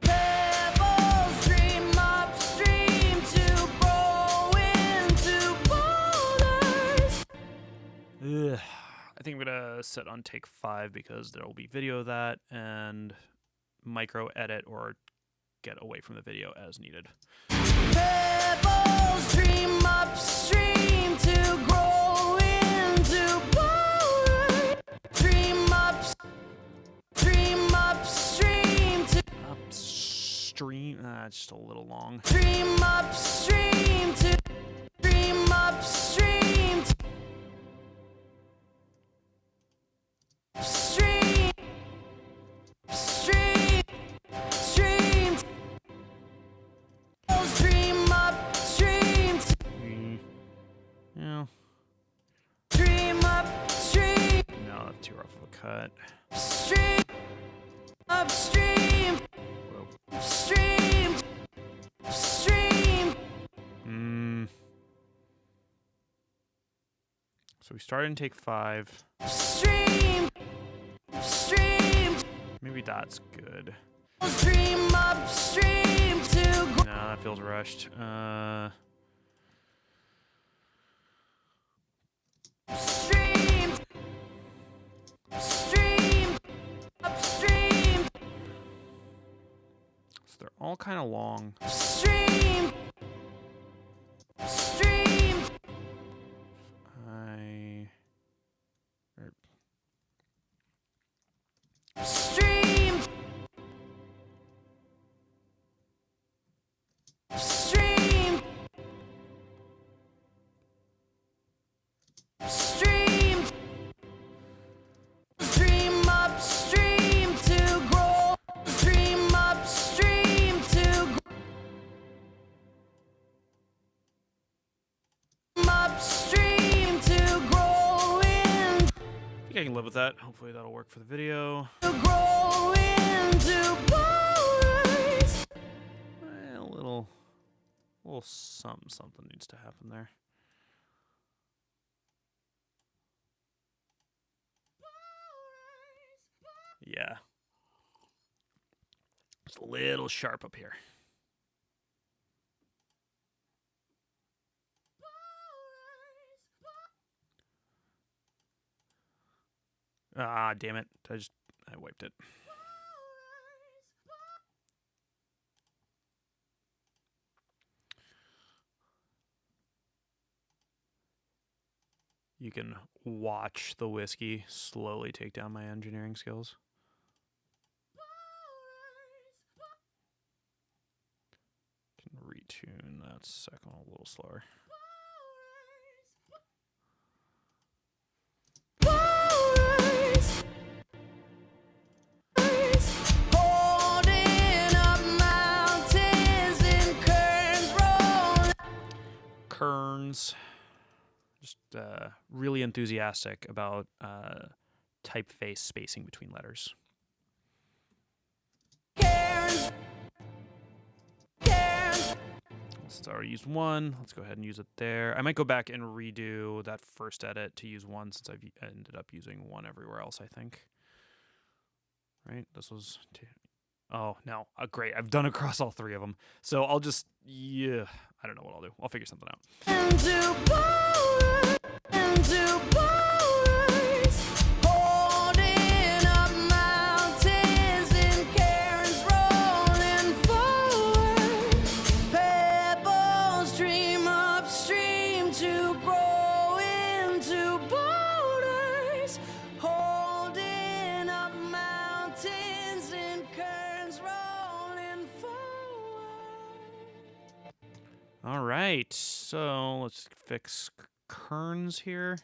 Pebbles stream upstream to grow into boulders. Ugh. I think I'm gonna set on take 5 because there will be video of that and micro edit or get away from the video as needed. Pebbles stream upstream to grow into boulders. Stream upstream to upstream. It's just a little long. Stream upstream to stream upstream to stream stream stream stream upstream to yeah. Stream upstream. No, that's too rough of a cut. Stream upstream. Whoa. Stream stream. So we started in take 5. Stream stream. Maybe that's good. Stream upstream to no, that feels rushed. Stream stream upstream. So they're all kind of long. Stream stream. Stream stream stream stream upstream to grow. Stream upstream to upstream to grow in. I think I can live with that. Hopefully that'll work for the video. To grow into boulders. A little something needs to happen there. Yeah. It's a little sharp up here. Ah, damn it. I wiped it. You can watch the whiskey slowly take down my engineering skills. Can retune that second one a little slower. Kerns. Just really enthusiastic about typeface spacing between letters. Let's already use one. Let's go ahead and use it there. I might go back and redo that first edit to use one since I've ended up using one everywhere else, I think. Right? This was two. Oh, no. Great. I've done across all three of them. So I'll just, yeah, I don't know what I'll do. I'll figure something out. All right, so let's fix kerns here.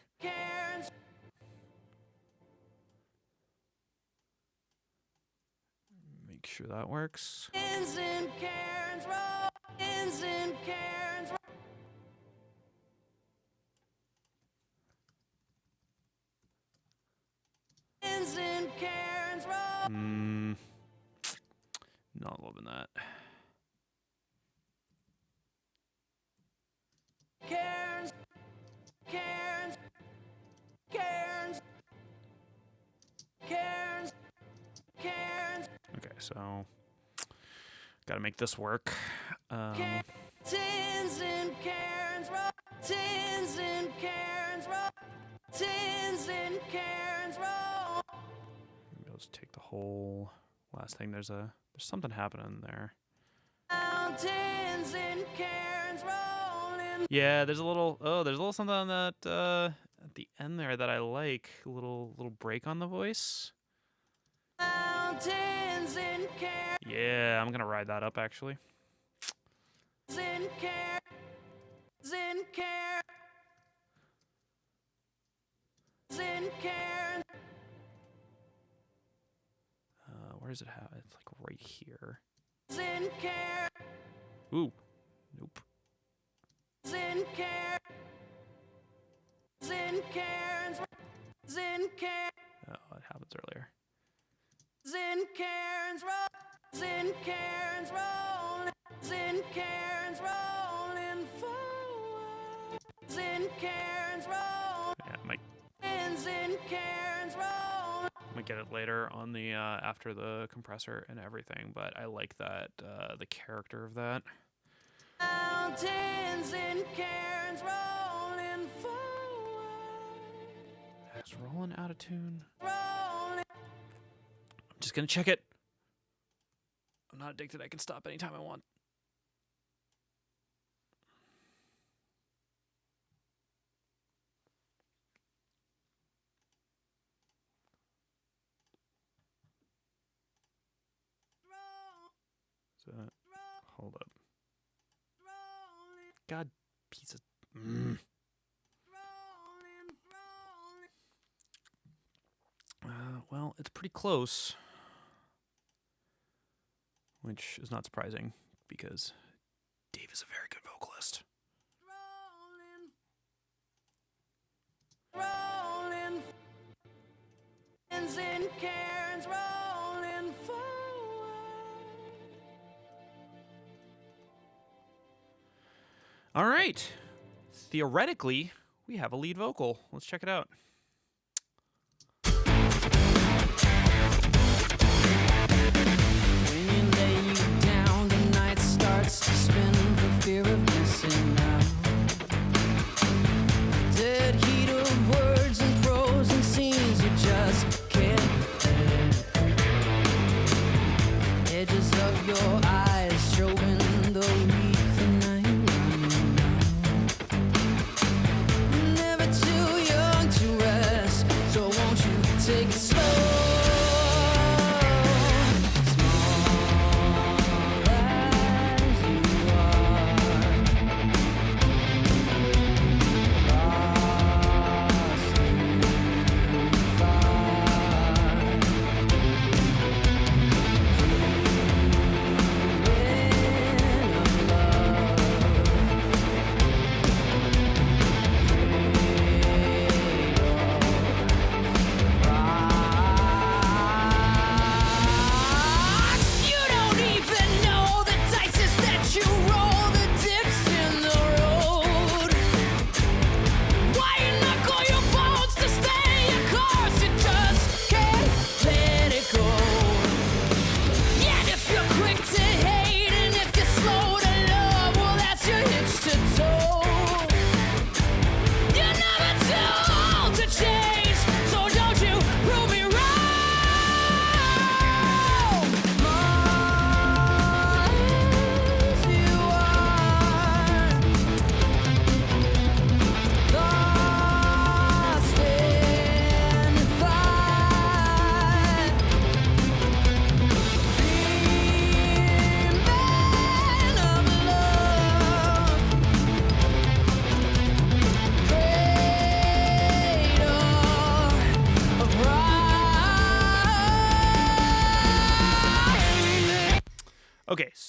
Make sure that works. Not loving that. Okay, so gotta make this work. Maybe I'll just take the whole last thing. There's something happening there. Yeah, there's a little something on that at the end there that I like. A little break on the voice. Yeah, I'm gonna ride that up actually. Where does it have? It's like right here. Ooh, nope. Oh, it happens earlier. Yeah, might get it later on the after the compressor and everything, but I like that the character of that. Mountains and cairns rolling forward. It's rolling out of tune. I'm just gonna check it. I'm not addicted. I can stop anytime I want. So, hold up. God, piece of. Well, it's pretty close, which is not surprising because Dave is a very good vocalist. All right. Theoretically, we have a lead vocal. Let's check it out. When you lay you down, the night starts to spin for fear of missing out. Dead heat of words and prose and scenes you just can't bear. Edges of your eyes strobing the weak the night running out. Never too young to rest.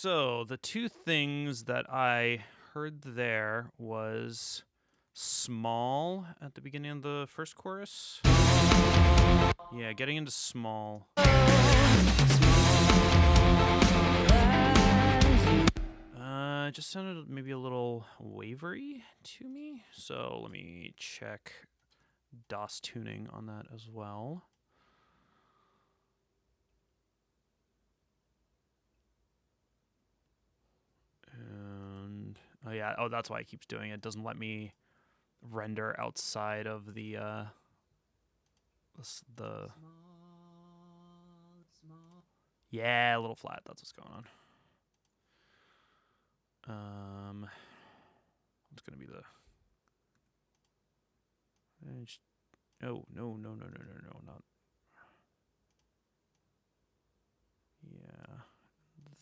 So the two things that I heard there was small at the beginning of the first chorus. Yeah, getting into small. It just sounded maybe a little wavery to me. So let me check DOS tuning on that as well. And oh yeah, oh that's why it keeps doing it. It doesn't let me render outside of the yeah, a little flat. That's what's going on. What's gonna be the no, not yeah.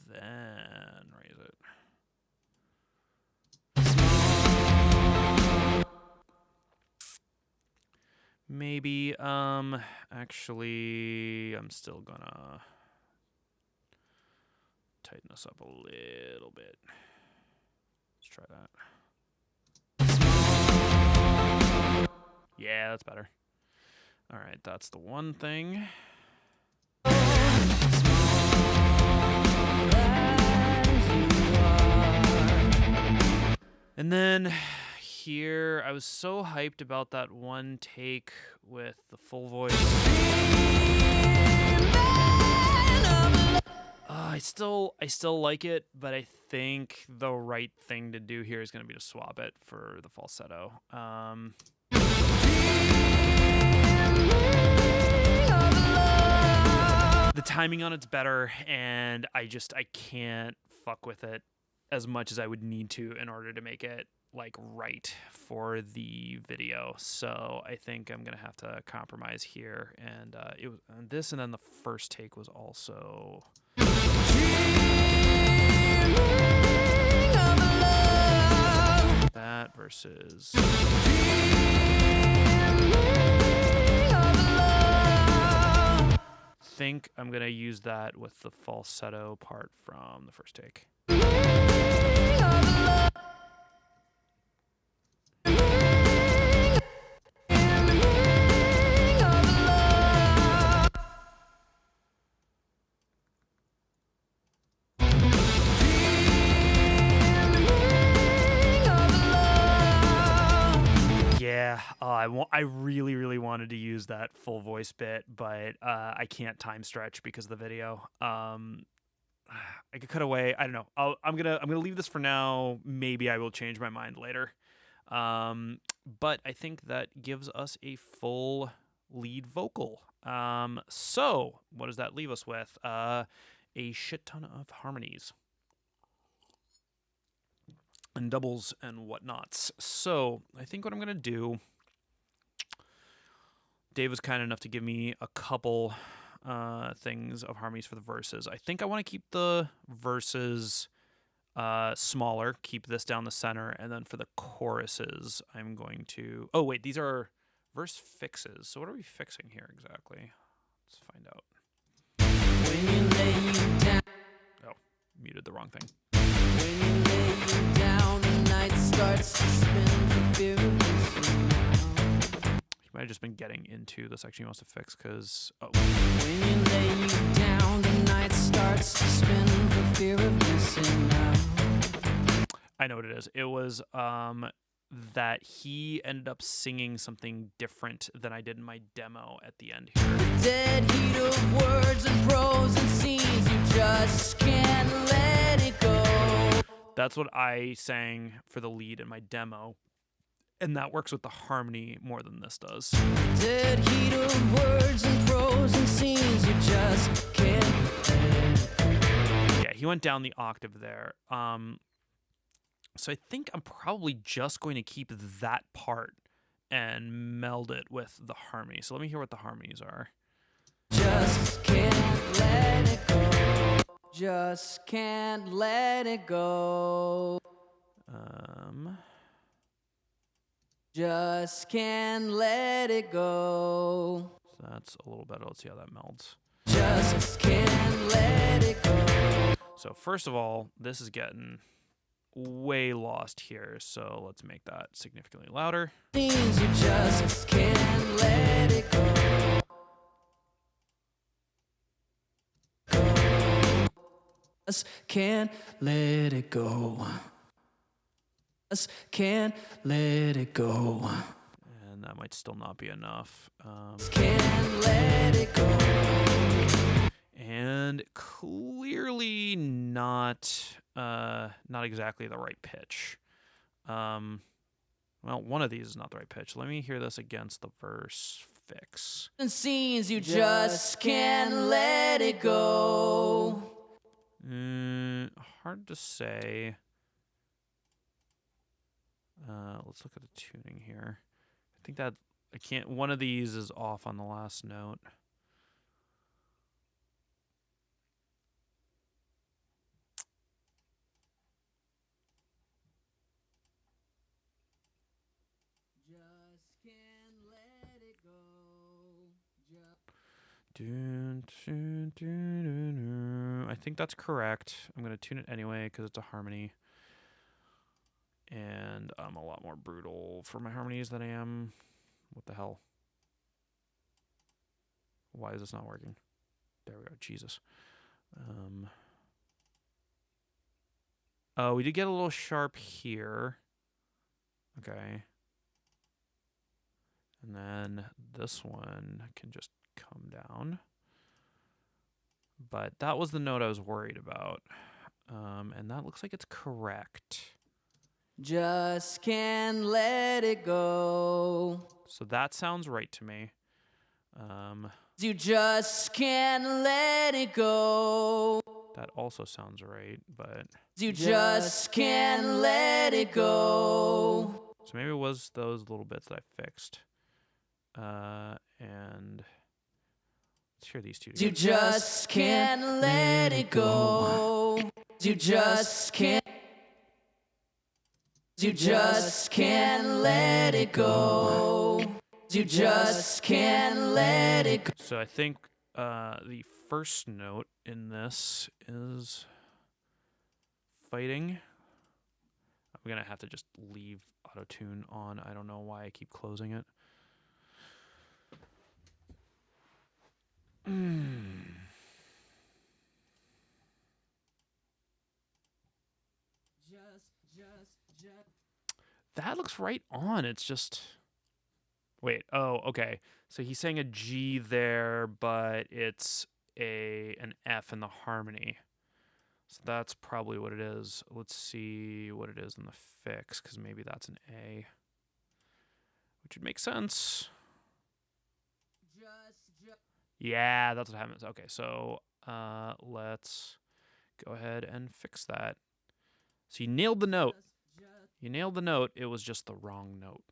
Then raise it. Maybe actually I'm still gonna tighten this up a little bit. Let's try that. Yeah, that's better. All right, that's the one thing. And then here, I was so hyped about that one take with the full voice. I still like it, but I think the right thing to do here is going to be to swap it for the falsetto. The timing on it's better, and I can't fuck with it as much as I would need to in order to make it like right for the video. So I think I'm gonna have to compromise here, and it was this, and then the first take was also that versus I think I'm gonna use that with the falsetto part from the first take. Yeah, I really wanted to use that full voice bit, but I can't time stretch because of the video. I could cut away. I don't know. I'm gonna leave this for now. Maybe I will change my mind later. But I think that gives us a full lead vocal. So what does that leave us with? A shit ton of harmonies and doubles and whatnots. So I think what I'm gonna do, Dave was kind enough to give me a couple things of harmonies for the verses. I think I want to keep the verses smaller, keep this down the center, and then for the choruses, I'm going to... Oh, wait, these are verse fixes. So what are we fixing here exactly? Let's find out. When you lay you down, Oh, muted the wrong thing. when you lay you down, the night starts to spin for fear of missing out. He might have just been getting into the section he wants to fix because... Oh. When you lay you down, the night starts to spin for fear of missing out. I know what it is. It was that he ended up singing something different than I did in my demo at the end here. Dead heat of words and prose and scenes, you just can't let it go. That's what I sang for the lead in my demo, and that works with the harmony more than this does. Dead heat of words and prose and scenes, you just can't let it go. Yeah, he went down the octave there. So I think I'm probably just going to keep that part and meld it with the harmony. So let me hear what the harmonies are. Just can't let it go. Just can't let it go. Just can't let it go. So that's a little better. Let's see how that melds. Just can't let it go. So first of all, this is getting way lost here, so let's make that significantly louder. Seems you just can't let it go. Just can't let it go. Just can't let it go. And that might still not be enough. Just can't let it go. And clearly not exactly the right pitch. Well, one of these is not the right pitch. Let me hear this against the verse fix. It seems you just can't let it go. Hard to say. Let's look at the tuning here. I think that one of these is off on the last note. Just can't let it go. I think that's correct. I'm going to tune it anyway because it's a harmony. And I'm a lot more brutal for my harmonies than I am. What the hell? Why is this not working? There we go. Jesus. Oh, we did get a little sharp here. Okay. And then this one can just come down. But that was the note I was worried about. And that looks like it's correct. Just can't let it go. So that sounds right to me. You just can't let it go. That also sounds right, but... You just can't let it go. So maybe it was those little bits that I fixed. And... let's hear these two together. You just can't let it go. You just can't. You just can't let it go. You just can't let it go. So I think the first note in this is fighting. I'm going to have to just leave auto-tune on. I don't know why I keep closing it. That looks right on. It's just... wait. Oh, okay. So he's saying a G there, but it's an F in the harmony. So that's probably what it is. Let's see what it is in the fix, because maybe that's an A. Which would make sense. Yeah, that's what happens. Okay, so let's go ahead and fix that. So you nailed the note. You nailed the note. It was just the wrong note.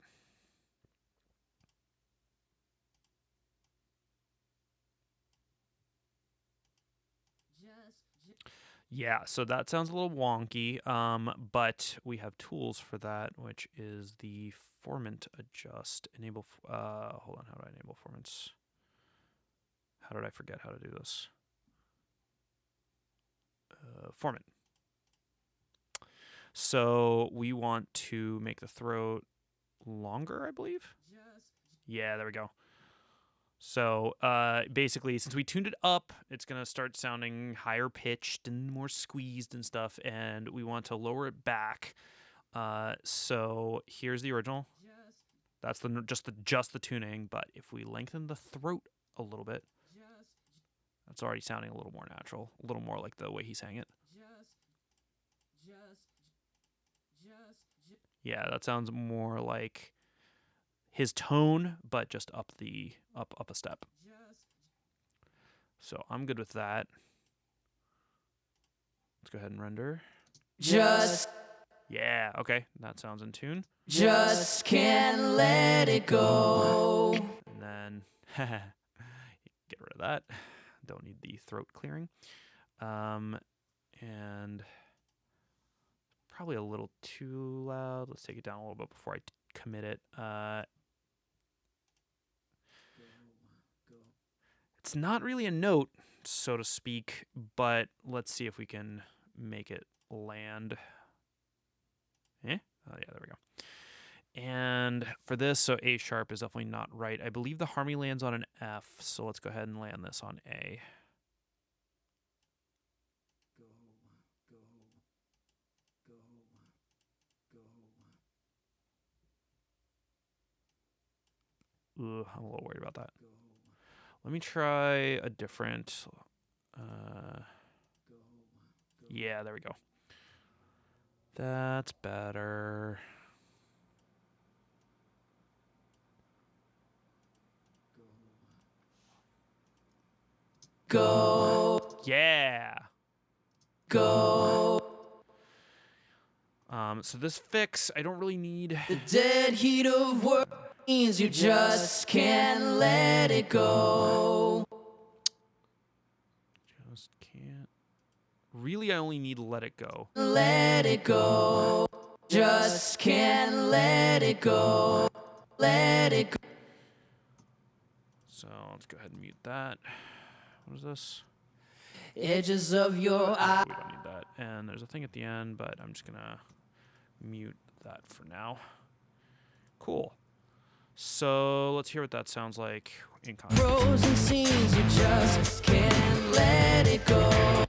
Yeah, so that sounds a little wonky, but we have tools for that, which is the formant adjust. Enable, hold on, how do I enable formants? How did I forget how to do this? Formant. So we want to make the throat longer, I believe? Yeah, there we go. So basically, since we tuned it up, it's going to start sounding higher pitched and more squeezed and stuff, and we want to lower it back. So here's the original. That's just the tuning, but if we lengthen the throat a little bit, that's already sounding a little more natural, a little more like the way he sang it. Yeah, that sounds more like his tone, but just up a step. So I'm good with that. Let's go ahead and render. Just. Yeah, okay, that sounds in tune. Just can't let it go. And then get rid of that. Don't need the throat clearing. And probably a little too loud. Let's take it down a little bit before I commit it. It's not really a note, so to speak, but let's see if we can make it land. Eh? Oh, yeah, there we go. And for this, so A sharp is definitely not right. I believe the harmony lands on an F, so let's go ahead and land this on A. Ugh, I'm a little worried about that. Let me try a different... yeah, there we go. That's better. Go. Yeah. Go. So this fix, I don't really need... The dead heat of work means you just can't let it go. Just can't. Really, I only need let it go. Let it go. Just can't let it go. Let it go. So let's go ahead and mute that. What is this? Edges of your eye. We don't need that. And there's a thing at the end, but I'm just gonna mute that for now. Cool. So let's hear what that sounds like in context. Frozen scenes, you just can't let it go.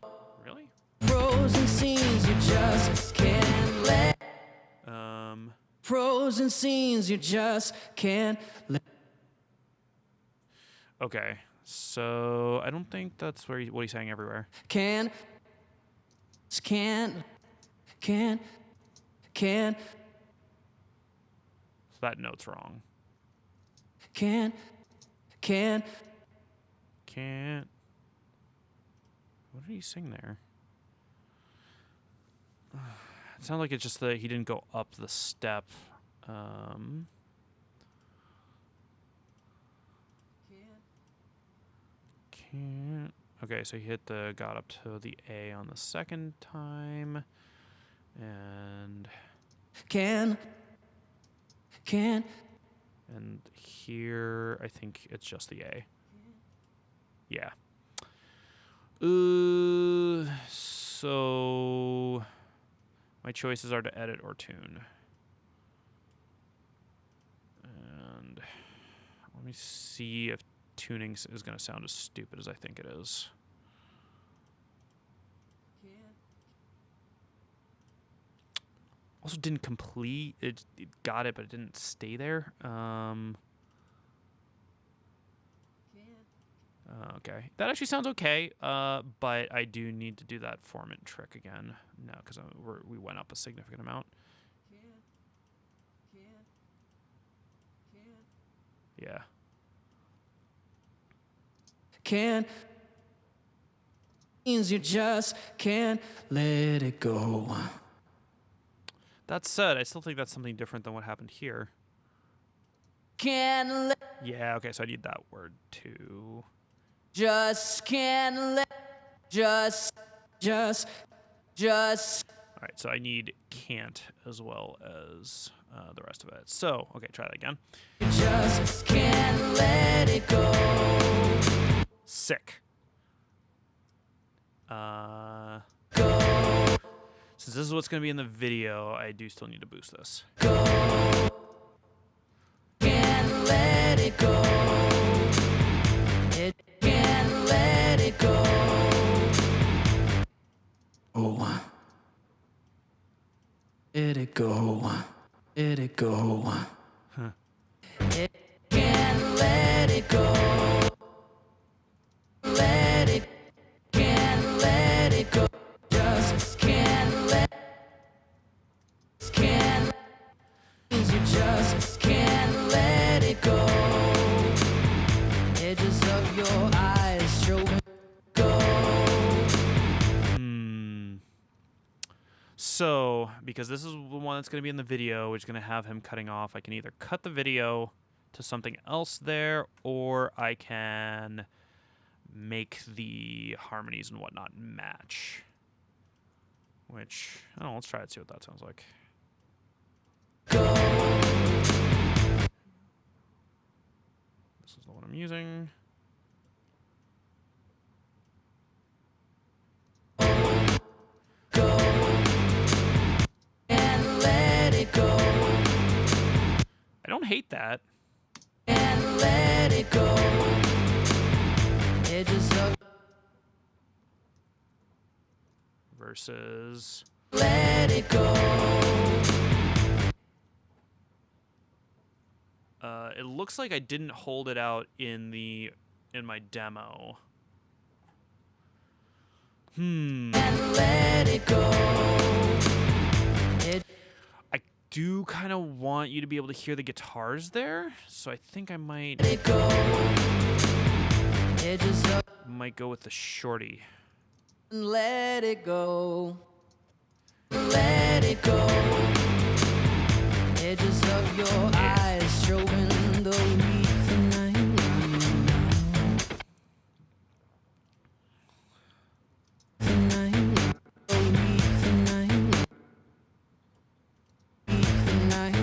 Really? Frozen scenes, you just can't let. Frozen scenes, you just can't let. Okay. So I don't think that's where what he's saying everywhere. Can't. So that note's wrong. Can't. Can't. What did he sing there? It sounds like it's just that he didn't go up the step. Can't. Okay, so he got up to the A on the second time. And Can't. and here I think it's just the A. Yeah. So my choices are to edit or tune. And let me see if tuning is going to sound as stupid as I think it is. Also didn't complete it. It got it, but it didn't stay there. Okay, that actually sounds okay. But I do need to do that formant trick again. No, because we went up a significant amount. Yeah. Can't. Means you just can't let it go. That said, I still think that's something different than what happened here. Can't let. Yeah, okay, so I need that word too. Just can't let. Just. All right, so I need can't as well as the rest of it. So, okay, try that again. Just can't let it go. Sick. Go. Since this is what's going to be in the video, I do still need to boost this. Go. Can't let it go. It can't let it go. Oh. Let it go. Let it go. Huh. It can't let it go. Let it. Can't let it go. Just can't let. Can't. You just can't let it go. Edges of your eyes show. Go. So, because this is the one that's going to be in the video, which is going to have him cutting off, I can either cut the video to something else there, or I can make the harmonies and whatnot match. Which, I don't know, let's try it, see what that sounds like. Go. This is the one I'm using. don't hate that. And let it go. Edges of Versus let it go. It looks like I didn't hold it out in my demo. And let it go. I do kind of want you to be able to hear the guitars there, so I think I might Let it go. Edges of might go with the shorty. let it go. Let it go. Edges of your eyes showing the weak tonight. Tonight. The weak tonight. Weak tonight.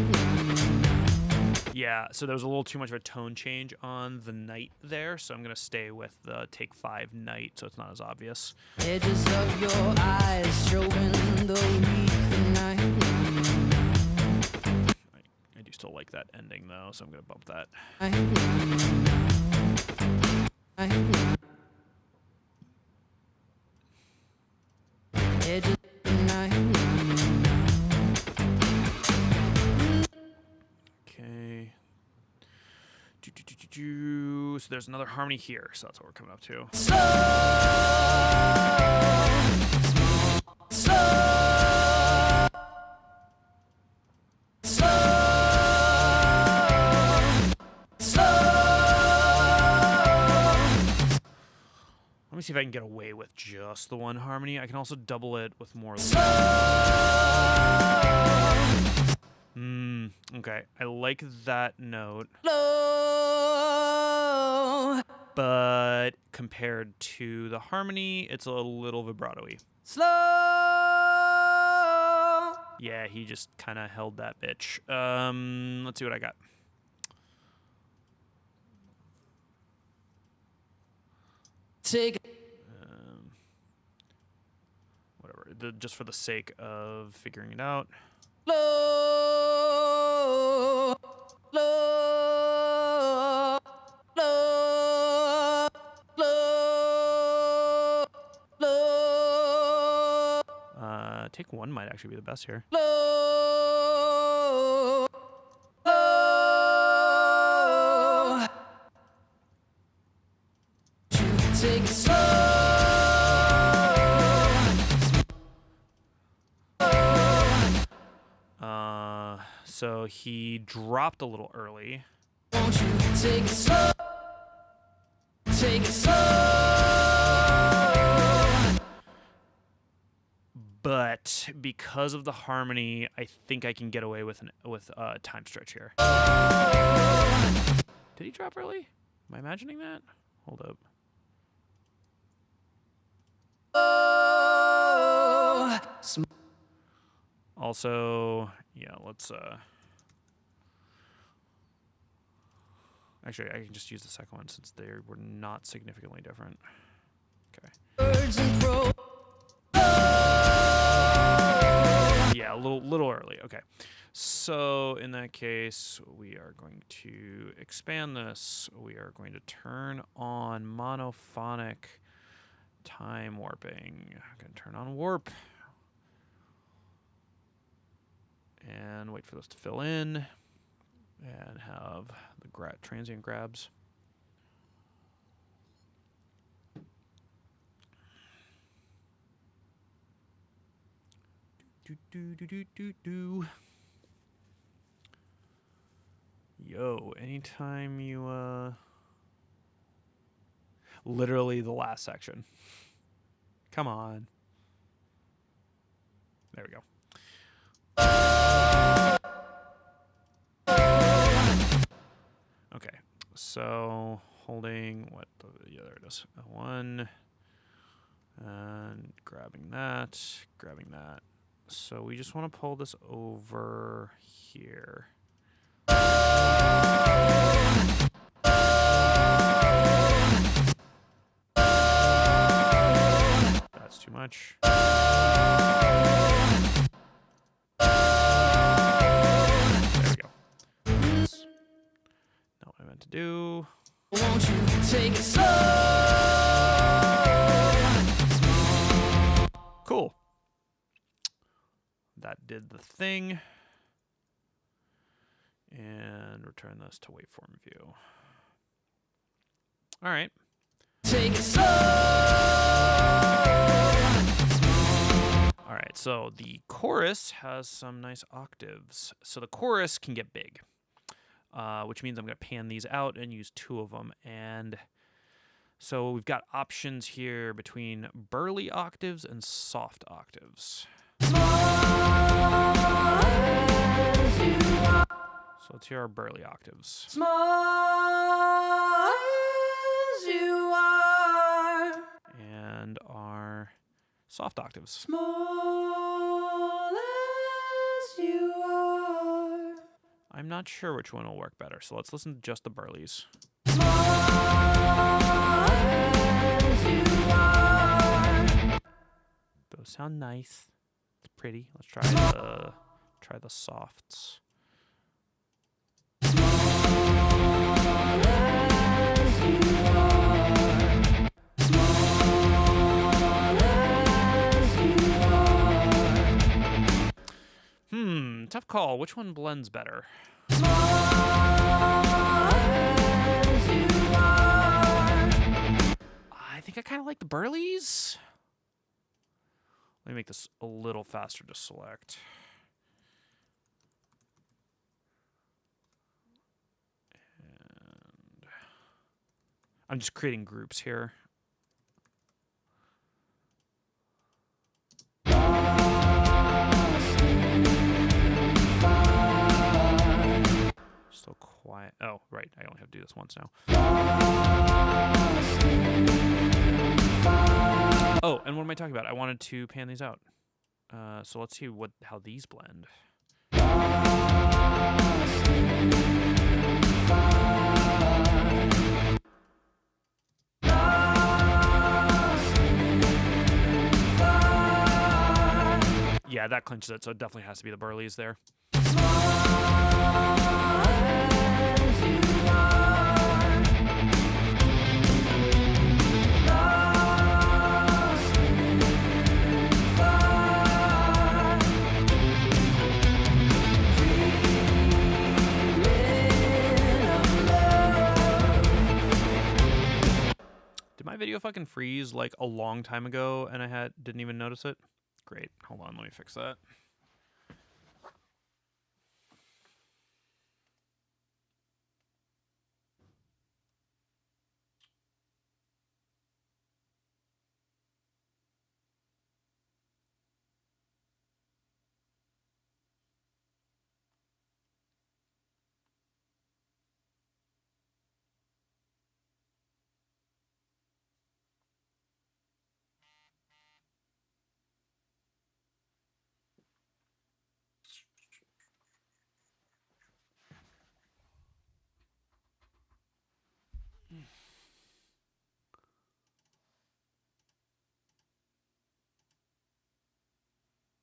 Yeah, so there was a little too much of a tone change on the night there, so I'm going to stay with the take 5 night so it's not as obvious. Edges of your eyes showing the weak tonight. I do still like that ending though, so I'm going to bump that. Edges tonight. Okay. So there's another harmony here, so that's what we're coming up to. Slow, slow, slow, slow. Let me see if I can get away with just the one harmony. I can also double it with more. Okay. I like that note. Slow, But compared to the harmony, it's a little vibrato-y. slow. Yeah, he just kind of held that bitch. Let's see what I got. Take Whatever. Just for the sake of figuring it out. low, low, low, low, low, Take 1 might actually be the best here. low, low. Take it slow. So he dropped a little early. Won't you take it slow? Take it slow. But because of the harmony, I think I can get away with a time stretch here. Did he drop early? Am I imagining that? Hold up. Also, yeah, let's actually, I can just use the second one since they were not significantly different. Okay. Birds and crows. Yeah, a little early. Okay. So in that case, we are going to expand this. We are going to turn on monophonic time warping. I'm going to turn on warp. And wait for this to fill in. And have the transient grabs. Do. Yo, anytime you literally the last section. Come on. There we go. Okay. So holding what yeah, there it is. 1 and grabbing that. So we just want to pull this over here. That's too much. There we go. what I meant to do. Won't you take it slow? Cool. That did the thing. And return this to waveform view. All right. Take it slow. All right, so the chorus has some nice octaves. So the chorus can get big, which means I'm going to pan these out and use 2 of them. And so we've got options here between burly octaves and soft octaves. So let's hear our burly octaves. Small as you are. And our soft octaves. Small as you are. I'm not sure which one will work better, so let's listen to just the burlies. Small as you are. Those sound nice. It's pretty. Let's try the softs. Tough call. Which one blends better? I think I kind of like the burlies. Let me make this a little faster to select. And I'm just creating groups here. So quiet. Oh, right. I only have to do this once now. Oh, and what am I talking about? I wanted to pan these out. So let's see how these blend. Yeah, that clinches it, so it definitely has to be the burlies there. Did my video fucking freeze like a long time ago and I didn't even notice it? Great. Hold on, let me fix that.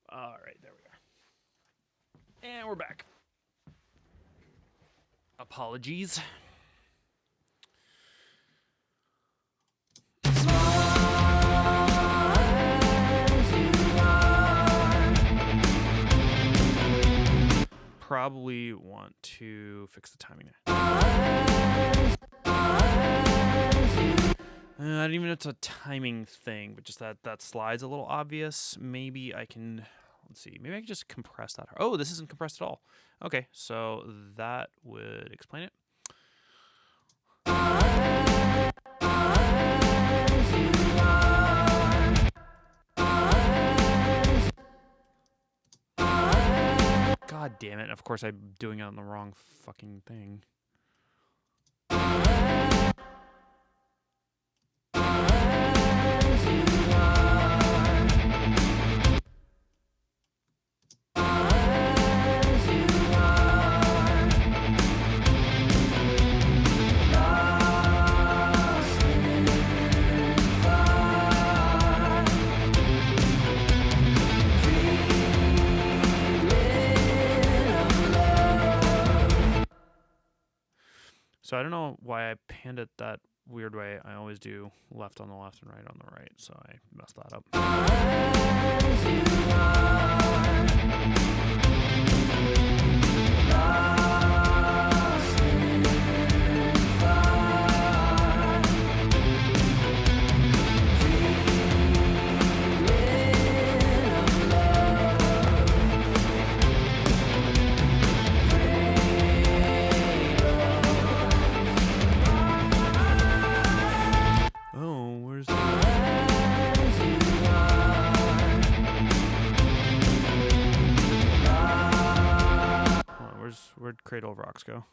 All right, there we are. And we're back. Apologies. Probably want to fix the timing. I don't even know if it's a timing thing, but just that slide's a little obvious. Maybe I can, let's see, maybe I can just compress that. Oh, this isn't compressed at all. Okay, so that would explain it. God damn it. Of course, I'm doing it on the wrong fucking thing. So I don't know why I panned it that weird way. I always do left on the left and right on the right, so I messed that up. Oh, where's the... Hold on, where'd Cradle of Rocks go?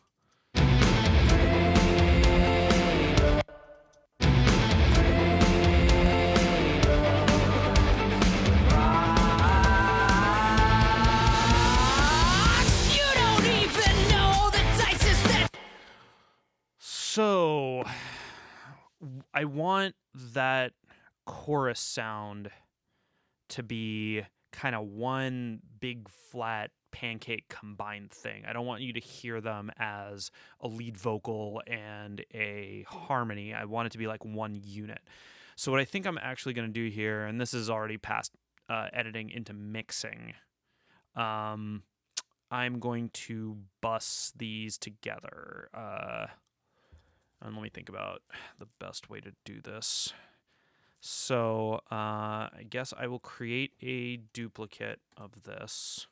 So, I want that chorus sound to be kind of one big flat pancake combined thing. I don't want you to hear them as a lead vocal and a harmony. I want it to be like one unit. So what I think I'm actually going to do here, and this is already past editing into mixing, I'm going to bus these together. And let me think about the best way to do this. So I guess I will create a duplicate of this.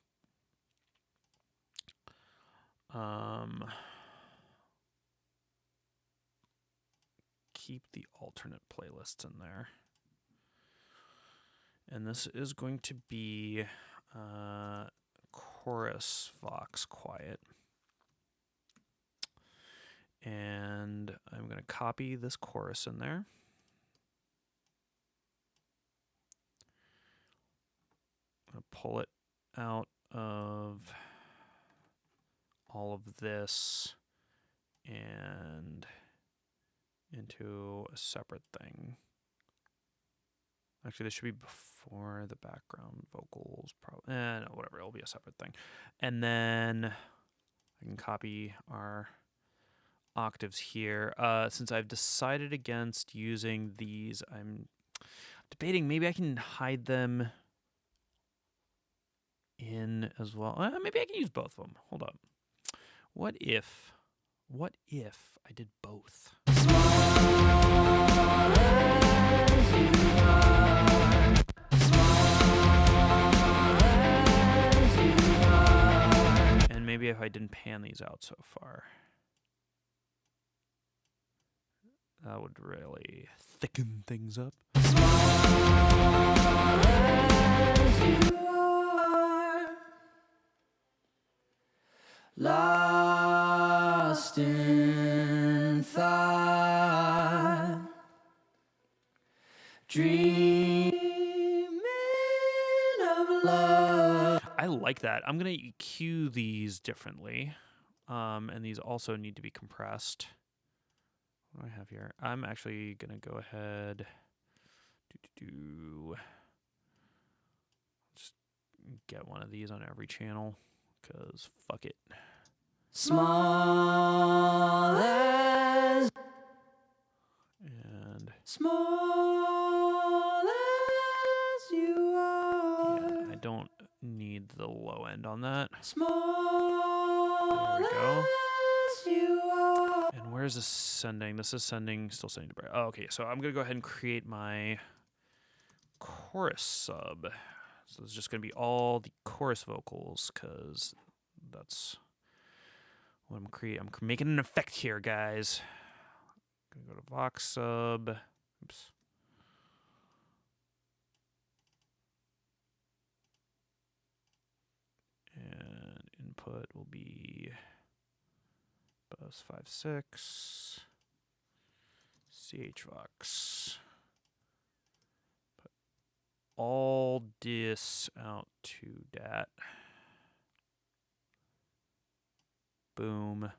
Keep the alternate playlists in there. And this is going to be chorus vox quiet. And I'm going to copy this chorus in there. I'm going to pull it out of all of this and into a separate thing. Actually, this should be before the background vocals. Probably, no, whatever. It'll be a separate thing. And then I can copy our octaves here. Since I've decided against using these, I'm debating maybe I can hide them in as well. Maybe I can use both of them. Hold up. What if I did both? And maybe if I didn't pan these out so far. That would really thicken things up. Lost in thought, dreaming of love. I like that. I'm going to EQ these differently. And these also need to be compressed. What do I have here? I'm actually going to go ahead. Just get one of these on every channel. Because fuck it. Small as And small as you are. yeah, I don't need the low end on that. Small There we go. as you are. And where's this sending? This is sending, still sending to Brad. Oh, okay, so I'm going to go ahead and create my chorus sub. So it's just going to be all the chorus vocals because that's what I'm creating. I'm making an effect here, guys. I'm going to go to Vox sub. Oops. And input will be bus 5.6 CH Vox. All this out to that. Boom.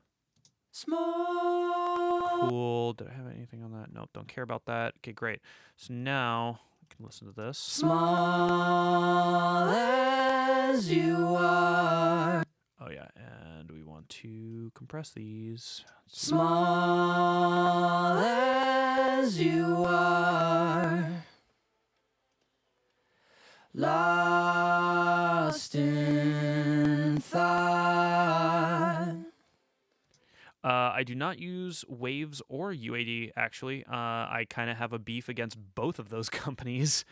Small. Cool. Did I have anything on that? Nope, don't care about that. Okay, great. So now I can listen to this. Small as you are. Oh yeah, and we want want to compress these. Small as you are, lost in thought. I do not use Waves or UAD, actually. I kind of have a beef against both of those companies,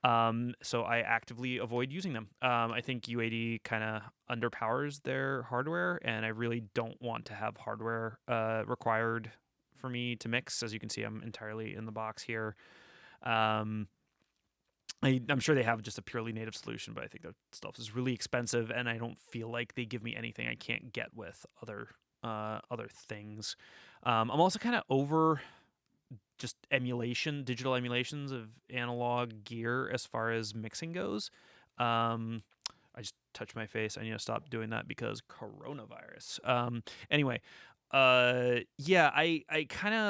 so I actively avoid using them. I think UAD kind of underpowers their hardware, and I really don't want to have hardware required for me to mix. As you can see, I'm entirely in the box here. I'm sure they have just a purely native solution, but I think that stuff is really expensive, and I don't feel like they give me anything I can't get with other things. I'm also kind of over just digital emulations of analog gear as far as mixing goes. I just touched my face. I need to stop doing that because coronavirus. Anyway, yeah,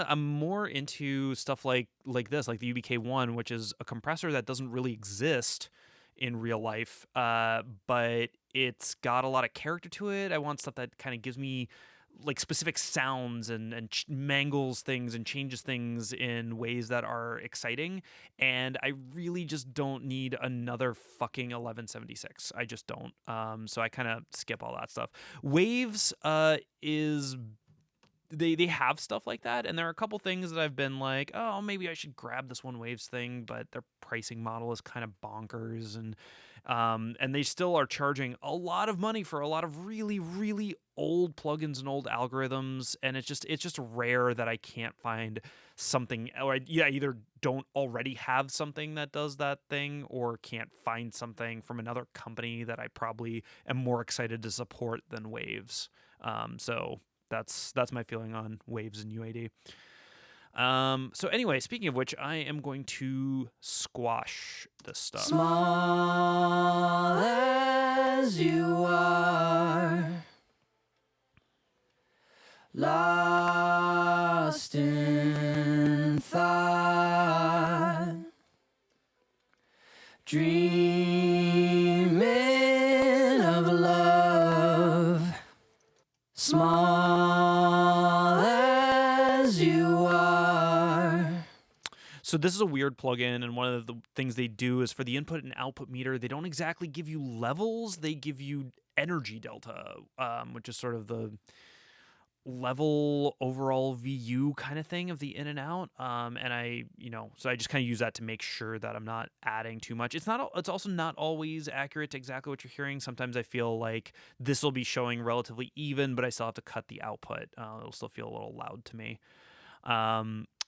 I'm more into stuff like this, like the UBK1, which is a compressor that doesn't really exist in real life, but it's got a lot of character to it. I want stuff that kind of gives me like specific sounds and mangles things and changes things in ways that are exciting, and I really just don't need another fucking 1176. I just don't. So I kind of skip all that stuff. Waves is they have stuff like that, and there are a couple things that I've been like, oh, maybe I should grab this one Waves thing, but their pricing model is kind of bonkers, and they still are charging a lot of money for a lot of really, really old plugins and old algorithms, and it's just rare that I can't find something, or I either don't already have something that does that thing, or can't find something from another company that I probably am more excited to support than Waves. So that's my feeling on Waves and UAD. So anyway, speaking of which, I am going to squash this stuff. Small as you are, lost in thought, dreaming of love. Small as you are. So this is a weird plugin, and one of the things they do is for the input and output meter, they don't exactly give you levels, they give you energy delta, which is sort of the level overall VU kind of thing of the in and out. And I just kind of use that to make sure that I'm not adding too much. It's also not always accurate to exactly what you're hearing. Sometimes I feel like this will be showing relatively even, but I still have to cut the output. It'll still feel a little loud to me.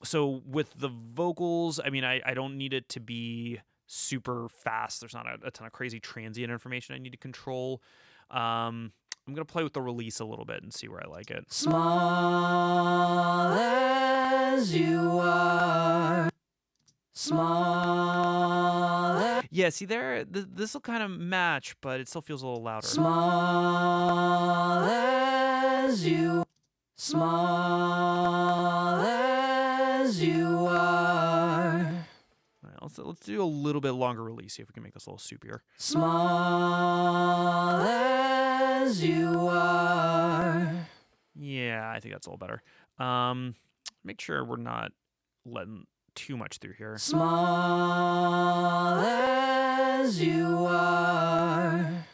So with the vocals, I mean, I don't need it to be super fast. There's not a ton of crazy transient information I need to control. I'm going to play with the release a little bit and see where I like it. Small as you are. Small. Yeah, see there, this will kind of match, but it still feels a little louder. Small as you. Small as you are. All right, let's do a little bit longer release, see if we can make this a little soupier. Small as you are. Yeah, I think that's a little better. Make sure we're not letting too much through here. Small as you are.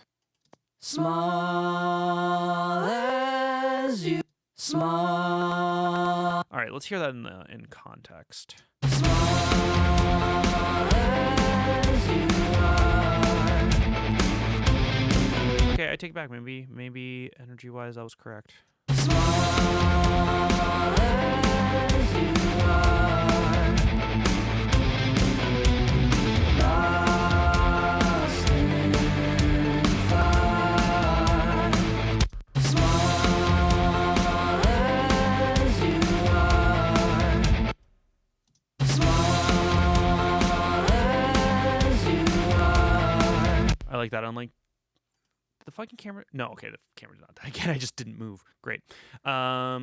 Small as you. Small. All right, let's hear that in context. Small as you are. Okay, I take it back. Maybe energy-wise, I was correct. Small as you are. Lost in thought. Small as you are. Small as you are. I like that. Unlike the fucking camera. No, okay, the camera's not that. Again, I just didn't move. Great. All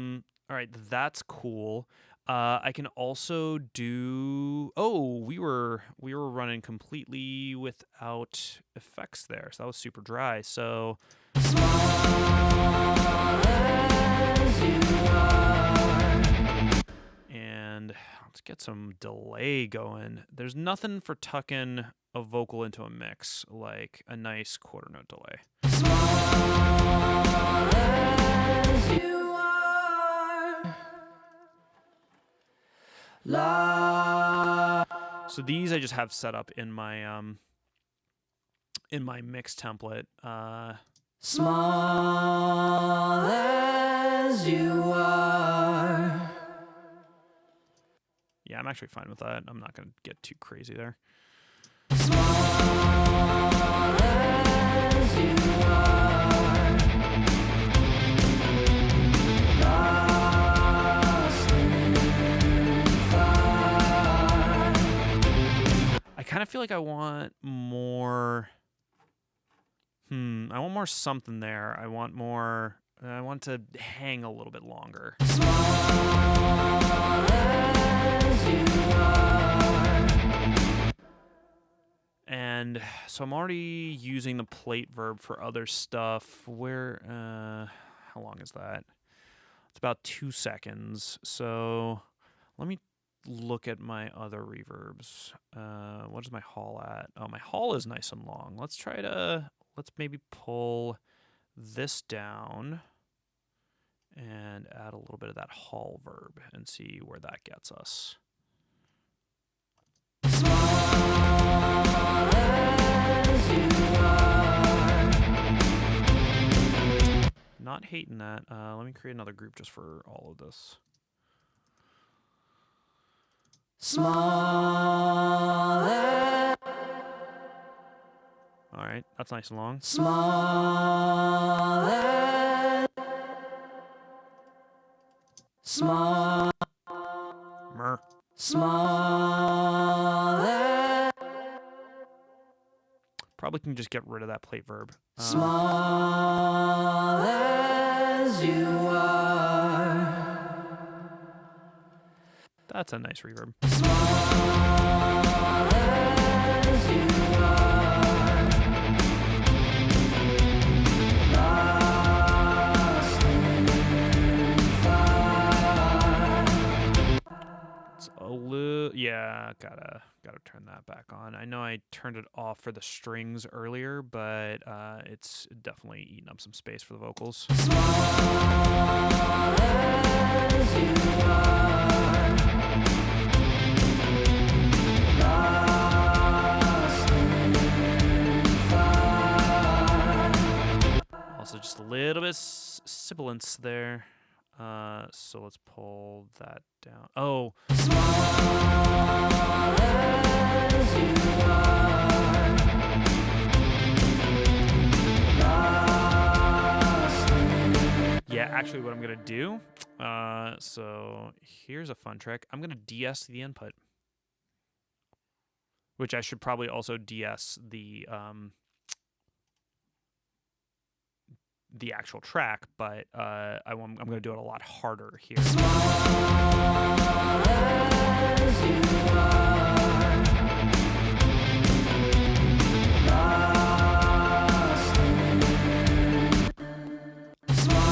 right, that's cool. I can also do. Oh, we were running completely without effects there, so that was super dry. So And let's get some delay going. There's nothing for tucking a vocal into a mix like a nice quarter note delay. So these I just have set up in my mix template. Small as you are. Yeah, I'm actually fine with that. I'm not going to get too crazy there. Small as you are. Lost in fire. I kind of feel like I want more. I want more something there. I want more. I want to hang a little bit longer. Small as you are. And so I'm already using the plate verb for other stuff. Where, how long is that? It's about 2 seconds. So let me look at my other reverbs. What is my hall at? Oh, my hall is nice and long. Let's maybe pull this down and add a little bit of that hall verb and see where that gets us. Not hating that. Let me create another group just for all of this. Small. All right, that's nice and long. Small. Small. Mer. Small. Probably can just get rid of that plate verb. Small as you are. That's a nice reverb. Small as you are. Lost in fire. It's a little, yeah. Gotta turn that back on. I know I turned it off for the strings earlier, but it's definitely eating up some space for the vocals. Small as you are. Lost in fire. Also, just a little bit sibilance there. So let's pull that down. Oh. As you are. Lost in. Yeah, actually what I'm going to do, so here's a fun trick. I'm going to DS the input, which I should probably also DS the actual track, but I'm going to do it a lot harder here. As you are. Lost in. Small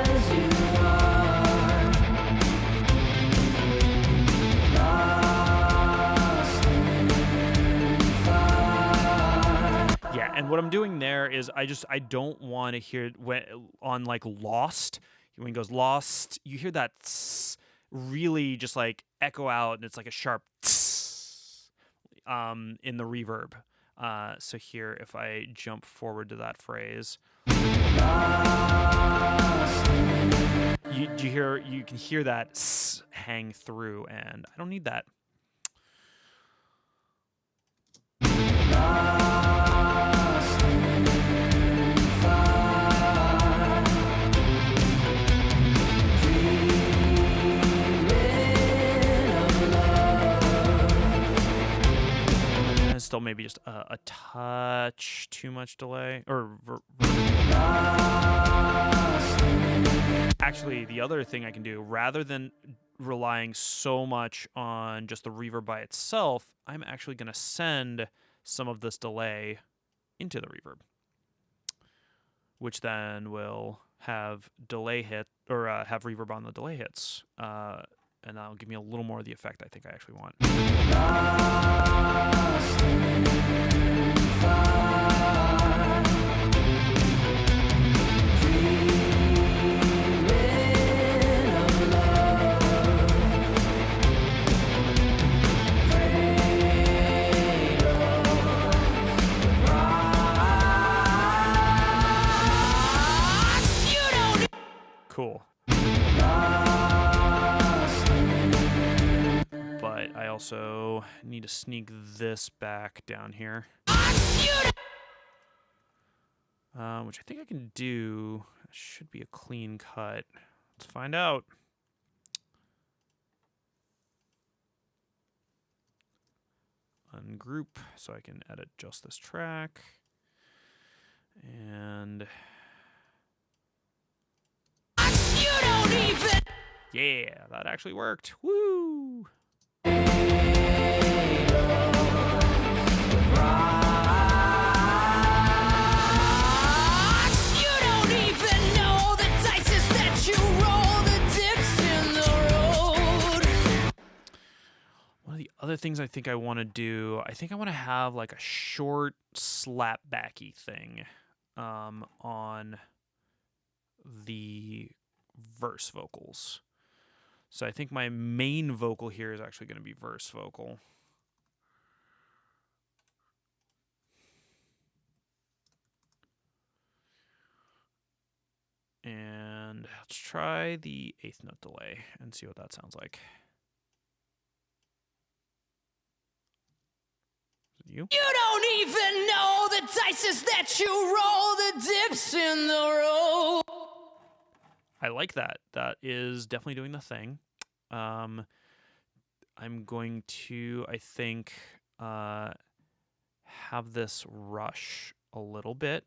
as you are. Lost in fire. Yeah, and what I'm doing there is I don't want to hear it when on like Lost. When he goes Lost, you hear that tss really just like echo out, and it's like a sharp tss, in the reverb. So here, if I jump forward to that phrase, you can hear that tss hang through, and I don't need that. Lost in fire. Dreaming of love. And still maybe just a touch too much delay, or Lost in. actually, the other thing I can do, rather than relying so much on just the reverb by itself, I'm actually going to send some of this delay into the reverb, which then will have delay hit or have reverb on the delay hits, and that'll give me a little more of the effect I think I actually want. Cool. But I also need to sneak this back down here. Which I think I can do. It should be a clean cut. Let's find out. Ungroup so I can edit just this track. And yeah, that actually worked. Woo! One of the other things I think I want to do, I think I want to have like a short slapbacky thing on the verse vocals. So I think my main vocal here is actually going to be verse vocal. And let's try the 8th note delay and see what that sounds like. Is it you? You don't even know the dices that you roll, the dips in the road. I like that. That is definitely doing the thing. I'm going to, I think, have this rush a little bit,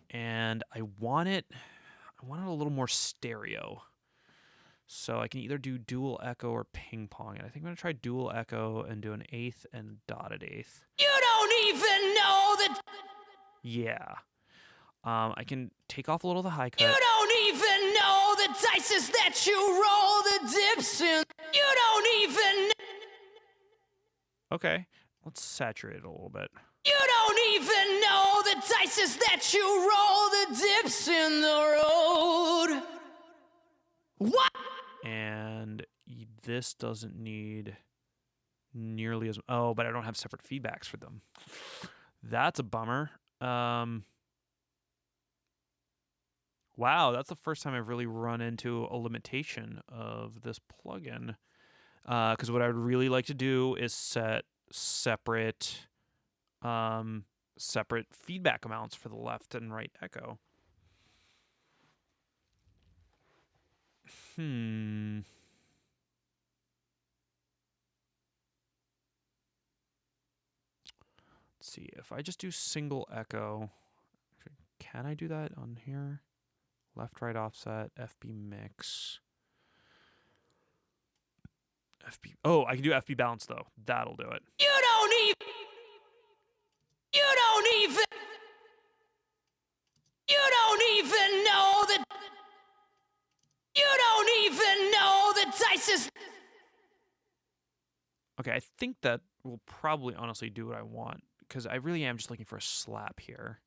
and I want it a little more stereo. So I can either do dual echo or ping pong, and I think I'm going to try dual echo and do an 8th and dotted 8th. You don't even know that. Yeah. I can take off a little of the high cut. You don't even know the dices that you roll, the dips in. You don't even. Okay, let's saturate it a little bit. You don't even know the dices that you roll, the dips in the road. What? And this doesn't need nearly as... Oh, but I don't have separate feedbacks for them. That's a bummer. Wow, that's the first time I've really run into a limitation of this plugin. Because what I would really like to do is set separate feedback amounts for the left and right echo. Let's see, if I just do single echo, can I do that on here? Left, right offset, FB mix. FB. Oh, I can do FB balance though. That'll do it. You don't even know that. You don't even know the dices. Okay, I think that will probably honestly do what I want, because I really am just looking for a slap here.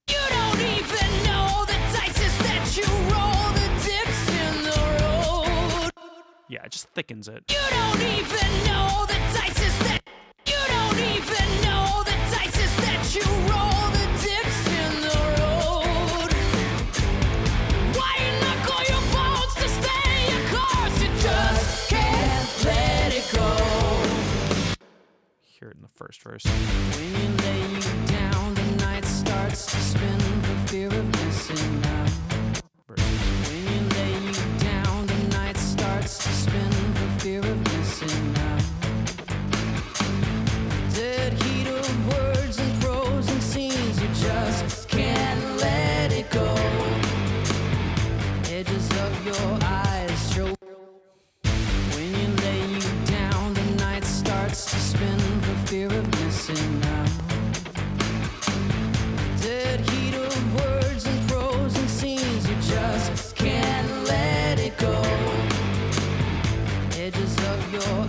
You don't even know the dices that you roll, the dips in the road. Yeah, it just thickens it. You don't even know the dices that. You don't even know the dices that you roll, the dips in the road. Why you knuckle your bones to stay your course? You just can't let it go. Hear it in the first verse. When you lay you down, the night starts to spin for fear of missing out. When you lay you down, the night starts to spin for fear of missing out. Dead heat of words and prose and scenes, you just can't let it go. Edges of your eyes show. When you lay you down, the night starts to spin for fear of missing out. your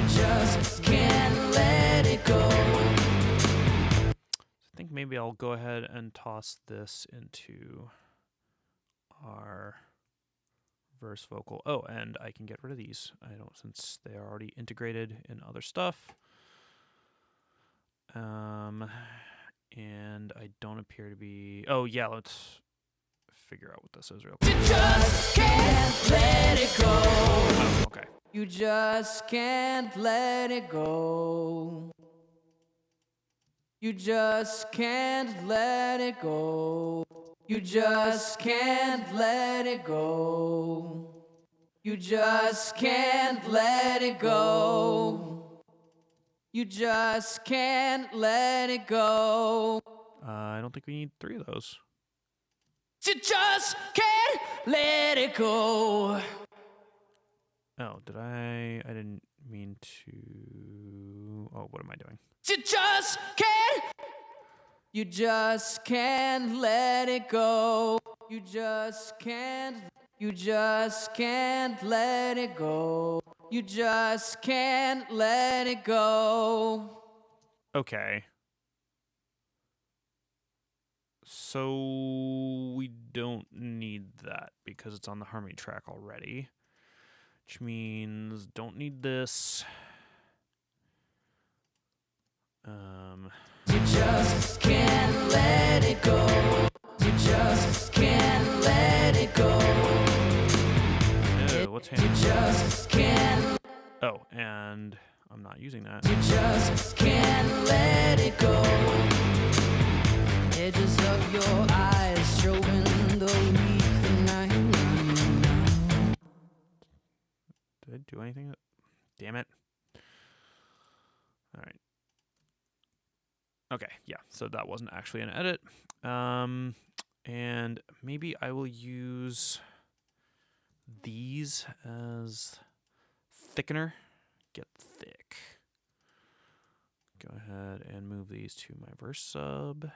just can't let it go. I think maybe I'll go ahead and toss this into our verse vocal. Oh, and I can get rid of these. I don't, since they are already integrated in other stuff. And I don't appear to be. Oh yeah, let's figure out what this is real quick. You just can't let it go. Oh, okay. You just can't let it go. You just can't let it go. You just can't let it go. You just can't let it go. You just can't let it go. I don't think we need 3 of those. You just can't let it go. Oh, did I didn't mean to. Oh, what am I doing? You just can't. You just can't let it go. You just can't. You just can't let it go. You just can't let it go. Okay. So we don't need that because it's on the harmony track already. Which means don't need this. You just can't let it go. You just can't let it go. What's You happening? just can't. Oh, and I'm not using that. You just can't let it go. Edges of your eyes strobing the weak night. Did I do anything? Damn it. All right. Okay, yeah, so that wasn't actually an edit. And maybe I will use these as thickener. Get thick. Go ahead and move these to my verse sub. I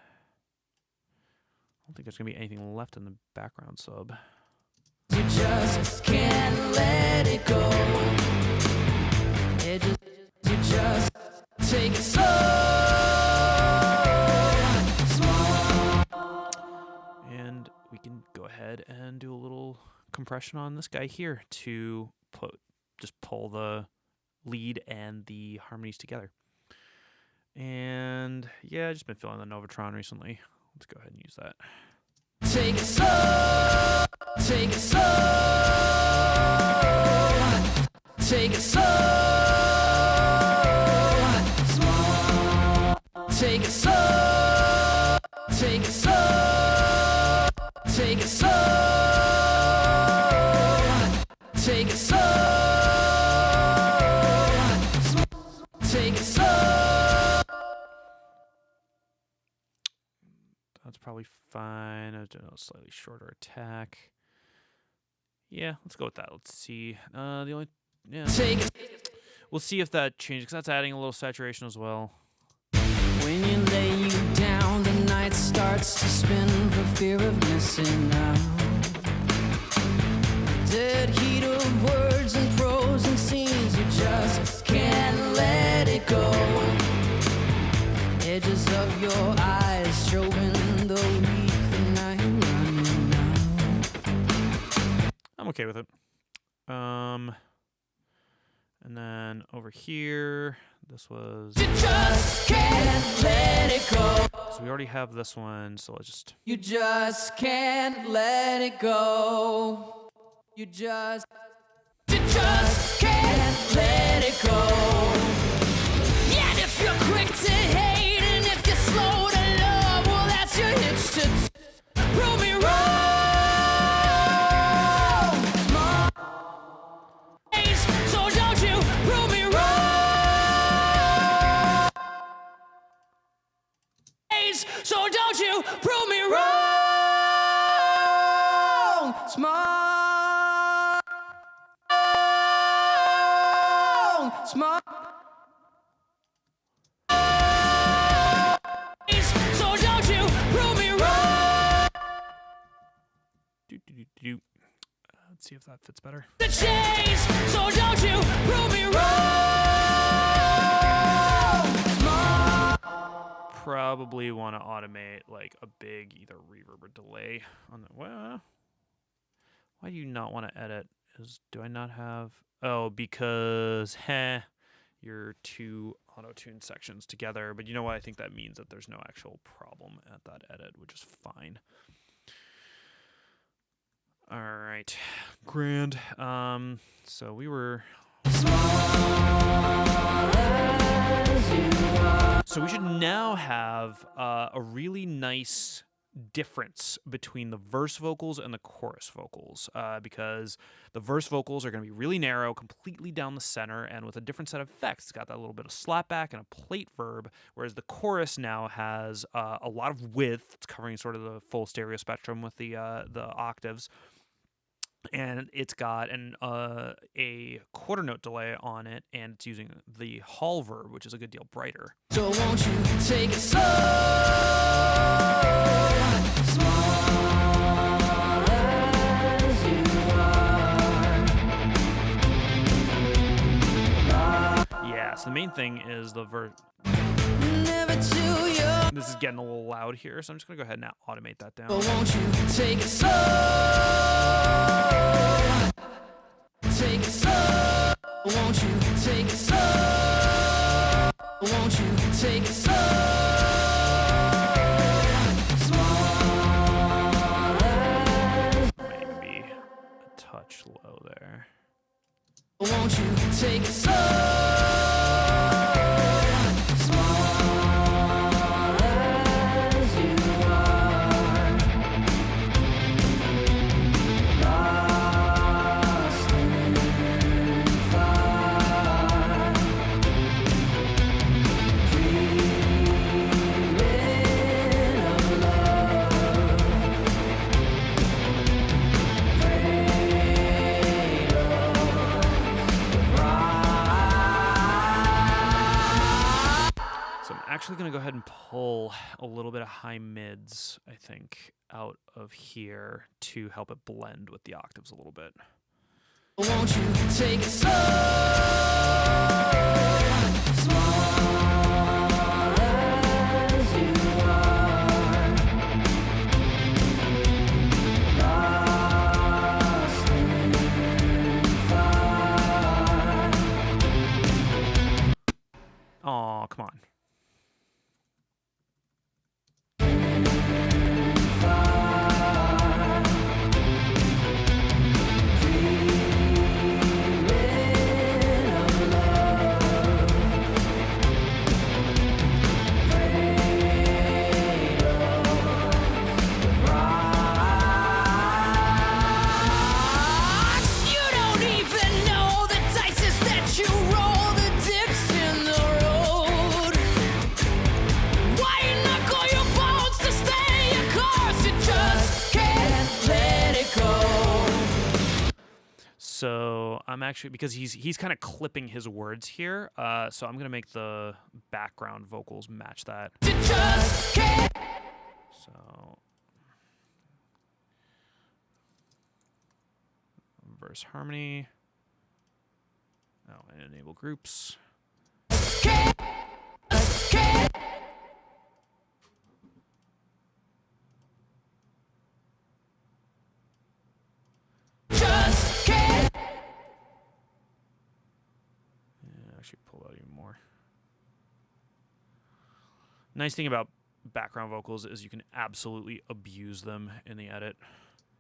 don't think there's going to be anything left in the background sub. You just can't let it go. You just take it slow. And we can go ahead and do a little compression on this guy here to just pull the lead and the harmonies together. And yeah, I've just been feeling the Novatron recently. Let's go ahead and use that. Take it slow. Take it slow. Take it slow. Take it slow. Take it slow. Take it slow. Take it slow. Take it slow. That's probably fine. I'll do a slightly shorter attack. Yeah, let's go with that. Let's see. Take it. We'll see if that changes, because that's adding a little saturation as well. When you lay you down, the night starts to spin for fear of missing out. Dead heat of words and prose and scenes, you just can't let it go. Edges of your eyes strobing the weak night running out. I'm okay with it. And then over here, this was. You just can't let it go. So we already have this one, so let's just. You just can't let it go. You just can't let it go. Yeah, and if you're quick to hate and if you're slow to love, well, that's your hitch to prove me wrong. So don't you prove me wrong. So don't you prove me wrong. Smart. So don't you prove me wrong. Let's see if that fits better. The chase, so don't you prove me wrong. Probably want to automate like a big either reverb or delay on the. Well, why do you not want to edit? Do I not have? Oh, because your two auto-tune sections together. But you know what? I think that means that there's no actual problem at that edit, which is fine. All right, grand. So we were. So we should now have a really nice difference between the verse vocals and the chorus vocals, because the verse vocals are going to be really narrow, completely down the center, and with a different set of effects. It's got that little bit of slapback and a plate verb, whereas the chorus now has a lot of width. It's covering sort of the full stereo spectrum with the octaves. And it's got a quarter note delay on it, and it's using the hall verb, which is a good deal brighter. So won't you take it slow, small as you are. Yeah, so the main thing is the verse. Never too young. This is getting a little loud here, so I'm just going to go ahead and automate that down. But won't you take it slow? Take it slow. Won't you take it slow? Won't you take it slow? Small as. Maybe a touch low there. Won't you take it slow? Actually going to go ahead and pull a little bit of high mids, I think, out of here to help it blend with the octaves a little bit. Won't you take it slow? Small as you are. Lost in fire. Aw, come on. So I'm actually, because he's kind of clipping his words here, so I'm gonna make the background vocals match that. So verse harmony. Oh, and enable groups. Actually pull out even more. Nice thing about background vocals is you can absolutely abuse them in the edit.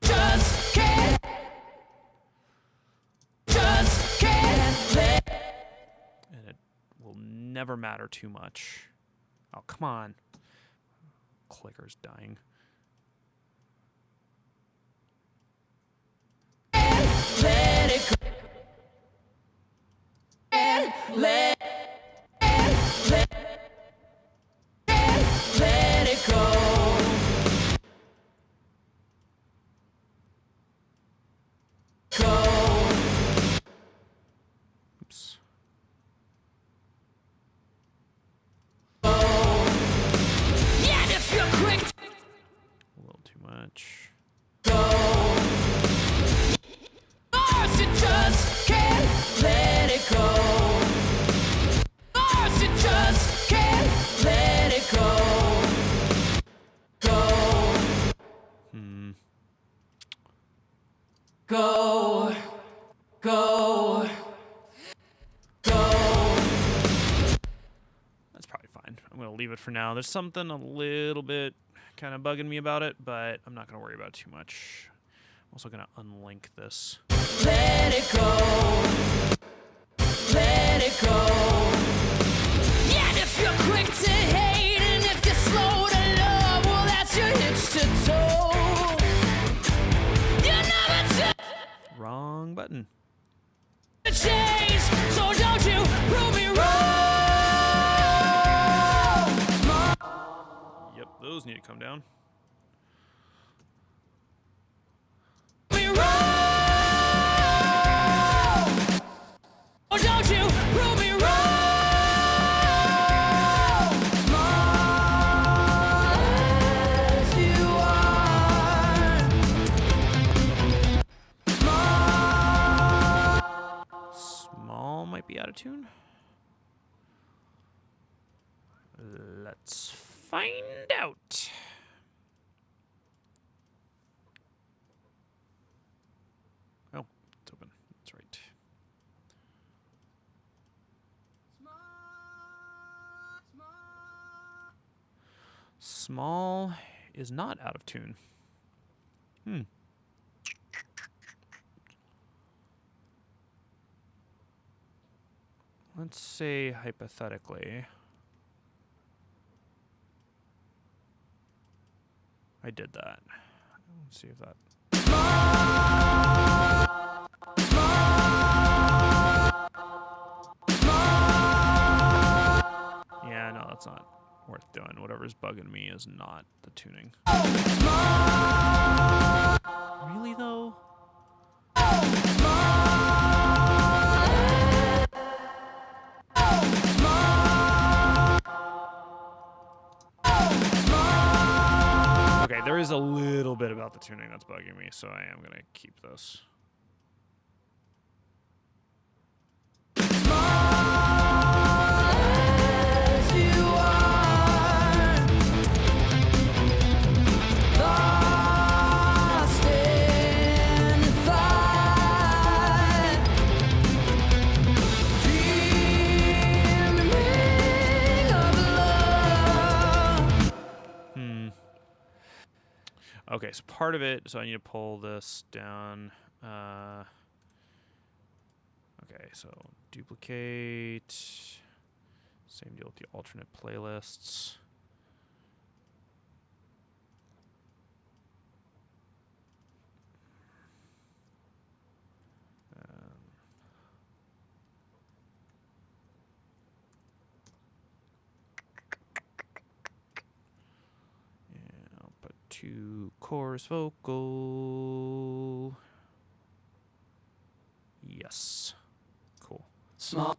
Just can't let. And it will never matter too much. Oh, come on. Clicker's dying. Let it go. Let it go. Oops. Yeah, if you're quick. A little too much. Go, go, go. That's probably fine. I'm going to leave it for now. There's something a little bit kind of bugging me about it, but I'm not going to worry about it too much. I'm also going to unlink this. Let it go. Let it go. Yeah, and if you're quick to hate and if you're slow to love, well, that's your hitch to toe. You never Wrong button. change, so don't you prove me wrong. Yep, those need to come down. Me wrong. Oh, don't you prove me wrong. Small as you are. Small might be out of tune. Let's find out. Oh, it's open. That's right. Small is not out of tune. Let's say hypothetically I did that. Let's see if that. Yeah, no, that's not worth doing. Whatever's bugging me is not the tuning. Really though? Okay, there is a little bit about the tuning that's bugging me, so I am going to keep this. As you are. Lost in thought. Dreaming of love. Okay, so part of it, so I need to pull this down. Okay, so duplicate. Same deal with the alternate playlists. Yeah, I'll put 2 chorus vocal. Yes. Cool. Small.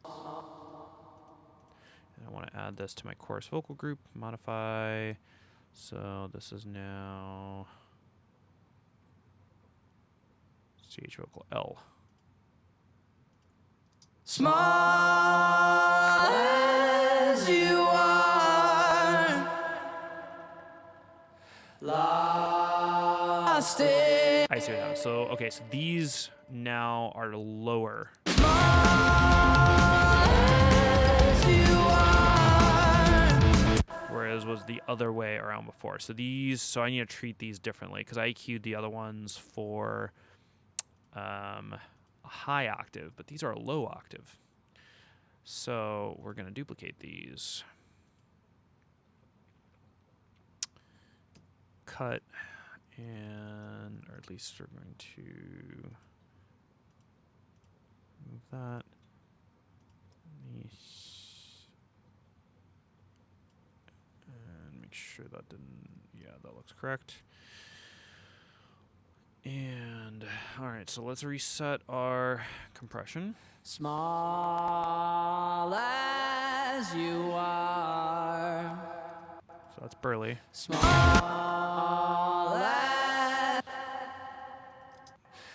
And I want to add this to my chorus vocal group, modify. So this is now CH vocal L. Small as you are. Lost in. I see what happened. So, okay, so these now are lower. Whereas was the other way around before. So these, so I need to treat these differently because I EQ'd the other ones for a high octave, but these are a low octave. So we're going to duplicate these. Cut, and, or at least we're going to move that. And make sure that didn't, yeah, that looks correct. And, all right, so let's reset our compression. Small as you are. So that's Burley. Small as.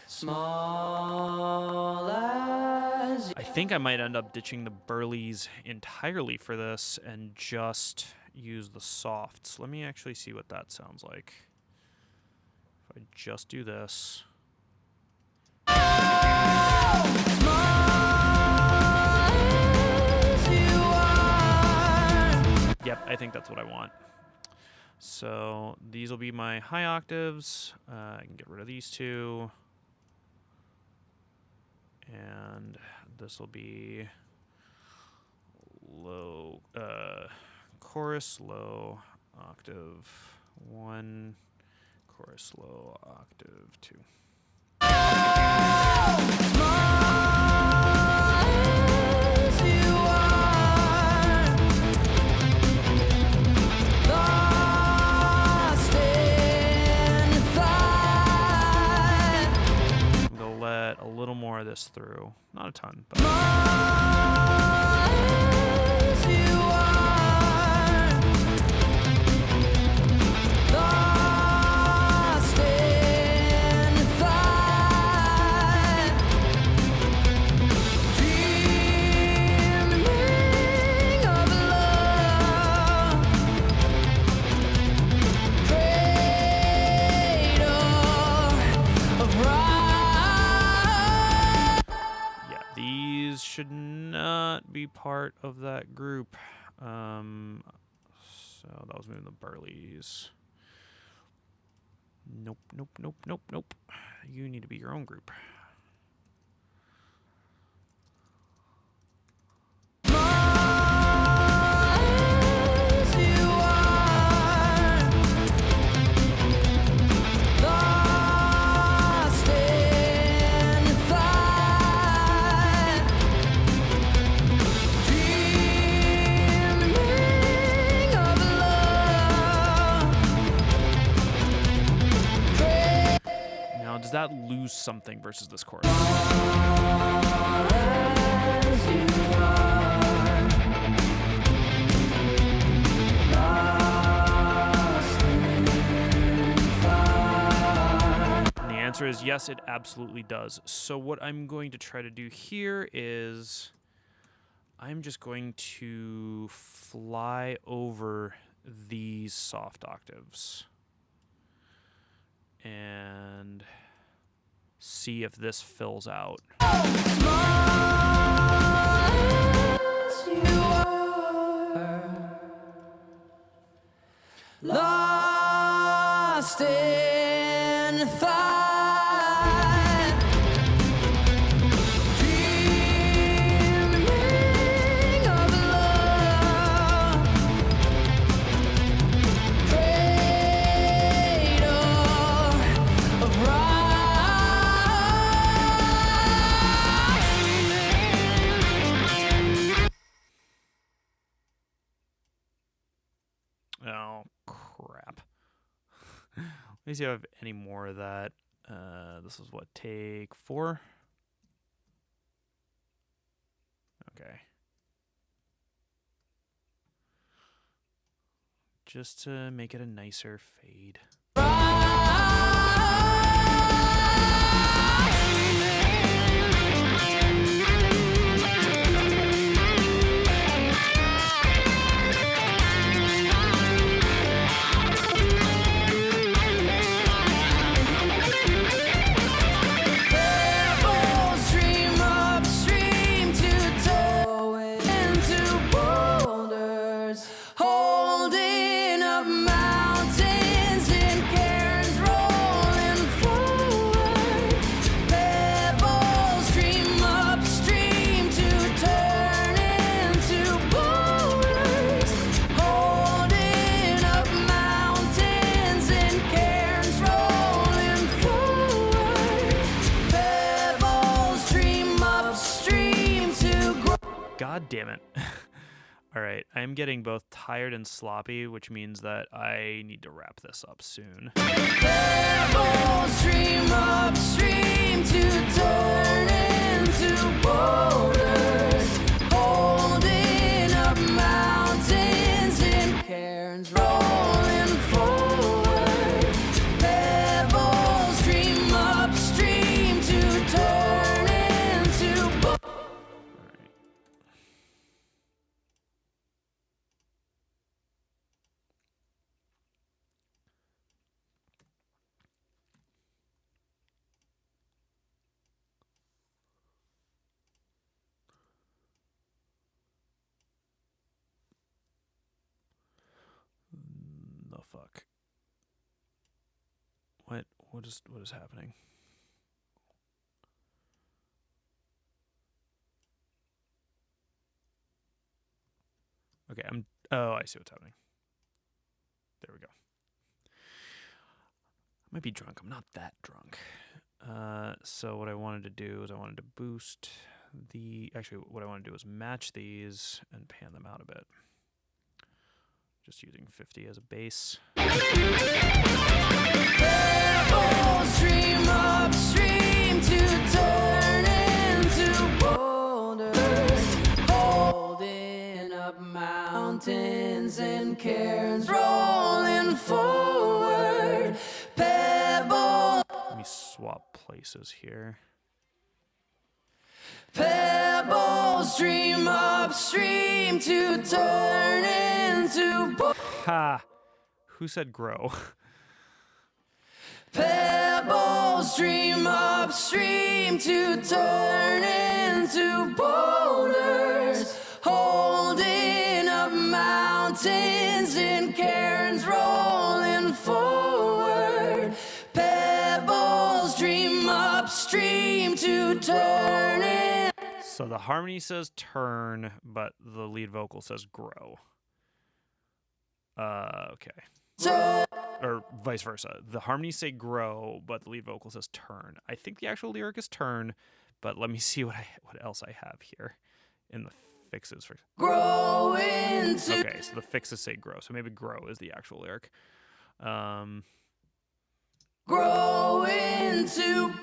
Small as. I think I might end up ditching the Burleys entirely for this and just use the softs. Let me actually see what that sounds like. If I just do this. I think that's what I want. So these will be my high octaves. I can get rid of these two. And this will be low, chorus, low, octave 1, chorus, low, octave 2. They'll let a little more of this through. Not a ton, but... should not be part of that group. So that was moving the Burleys. Nope, nope, nope, nope, nope. You need to be your own group. Does that lose something versus this chorus? And the answer is yes, it absolutely does. So what I'm going to try to do here is I'm just going to fly over these soft octaves and see if this fills out. Lost in thought, dreaming of love, cradle of rocks. Oh, crap. Let me see if I have any more of that. This is what, take 4? Okay. Just to make it a nicer fade. God damn it. All right, I'm getting both tired and sloppy, which means that I need to wrap this up soon. Pebbles stream upstream to turn into boulders, holding up mountains in cairns, rolling forward. Pebbles stream upstream to turn into boulders. What is happening? Okay, oh, I see what's happening. There we go. I might be drunk. I'm not that drunk. So what I wanted to do is I wanted to boost actually what I want to do is match these and pan them out a bit. Just using 50 as a base. Pebbles stream upstream to turn into boulders, holding up mountains and cairns rolling forward. Pebbles. Let me swap places here. Pebbles stream upstream to turn into boulders. Ha! Who said grow? Pebbles stream upstream to turn into boulders, holding up mountains and cairns rolling forward. Pebbles stream upstream to turn in. So the harmony says turn, but the lead vocal says grow. Okay. Or vice versa. The harmonies say grow, but the lead vocal says turn. I think the actual lyric is turn, but let me see what else I have here in the fixes. Grow into. Okay, so the fixes say grow, so maybe grow is the actual lyric. Grow into.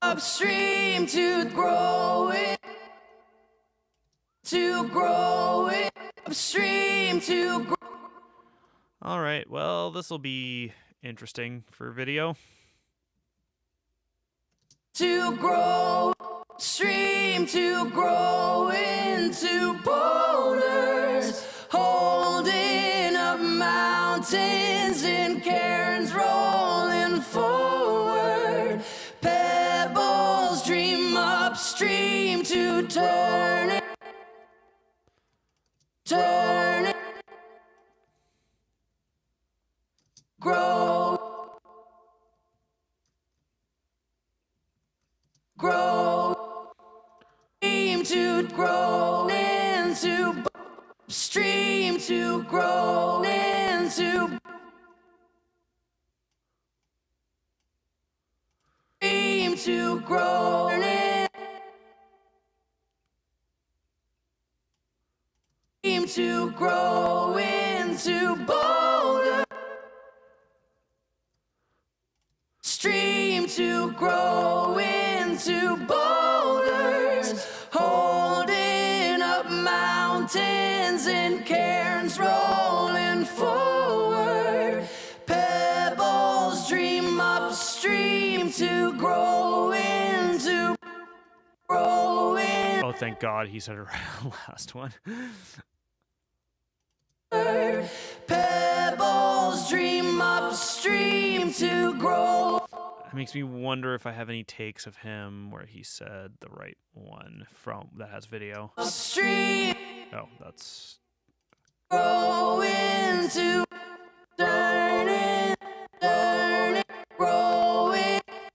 Upstream to grow it. To grow it. Upstream to grow. All right, well, this will be interesting for video. To grow, stream to grow into boulders, holding up mountains and cairns rolling forward. Pebbles dream upstream to turn it, turn it. Grow, grow, stream to grow into, stream to grow into, stream to grow in, stream to grow into boulder. Stream to grow into boulders, holding up mountains and cairns rolling forward. Pebbles dream upstream to grow into, grow in. Oh, thank God he said it right last one. Pebbles dream upstream to grow. It makes me wonder if I have any takes of him where he said the right one from that has video. Upstream. Oh, that's Grow into, turn it, grow into.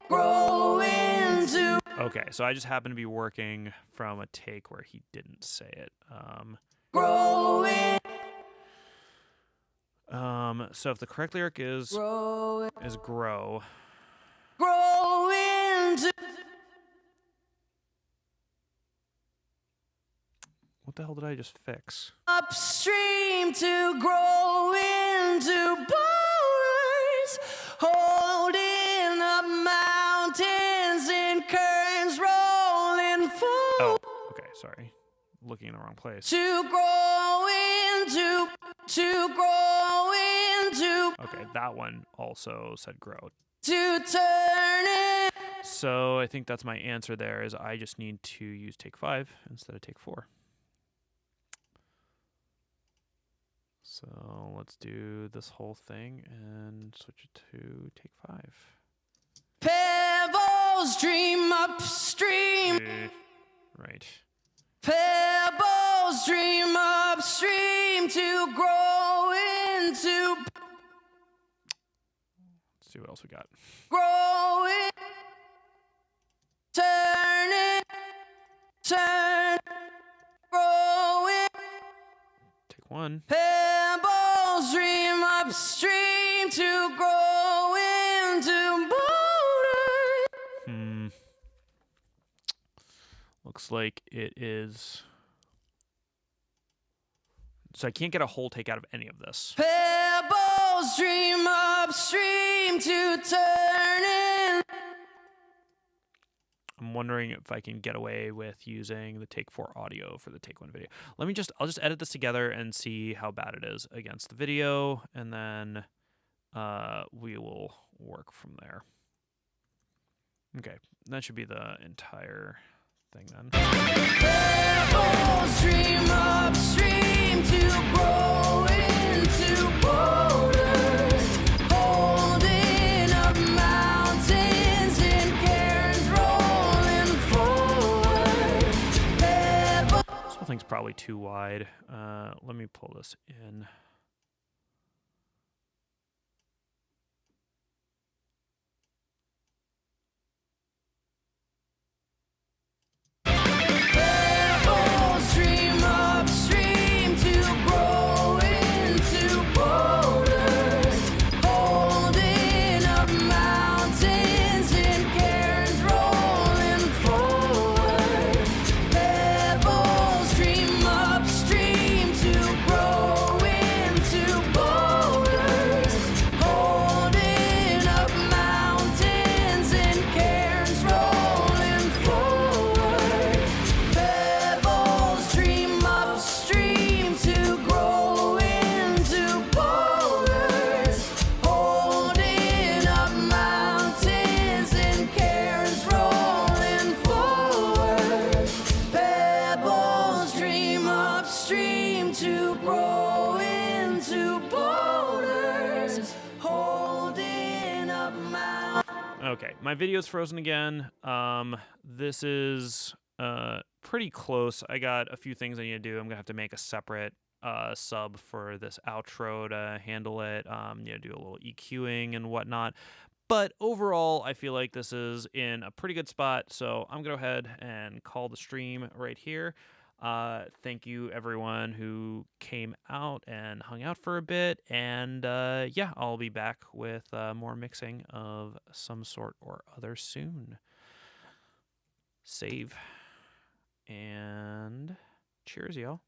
okay. So I just happen to be working from a take where he didn't say it. Grow in. So if the correct lyric is Grow into. what the hell did I just fix? Upstream to grow into boulders, holding up mountains and currents rolling forward. Oh, okay. Sorry, looking in the wrong place. To grow into, to grow into. Okay, that one also said grow. To turn it. So I think that's my answer there is I just need to use take 5 instead of take 4. So let's do this whole thing and switch it to take 5. Pebbles dream upstream. Right. Pebbles dream upstream to grow into. Let's see what else we got. Growing, turning, turn, growing. Take one. Pebbles stream upstream to grow into boulders. Looks like it is. So I can't get a whole take out of any of this. Pebbles stream upstream to turn in. I'm wondering if I can get away with using the Take 4 audio for the Take 1 video. I'll just edit this together and see how bad it is against the video, and then we will work from there. Okay, that should be the entire thing then. Pebbles stream upstream to grow into boulders, holding up mountains in cairns rolling forward. Pebbles. This whole thing's probably too wide. Let me pull this in. Stream upstream to grow into boulders, holding up mountains in cairns rolling forward. Pebbles stream upstream to grow into boulders, holding up mountains in cairns rolling forward. Pebbles stream upstream to grow into boulders, holding up mountains in cairns rolling forward. Pebbles stream upstream to grow into boulders, holding up mountains. Okay, my video's frozen again. This is pretty close. I got a few things I need to do. I'm gonna have to make a separate sub for this outro to handle it. Do a little EQing and whatnot. But overall, I feel like this is in a pretty good spot. So I'm gonna go ahead and call the stream right here. Thank you everyone who came out and hung out for a bit. And yeah, I'll be back with more mixing of some sort or other soon. Save. And cheers, y'all.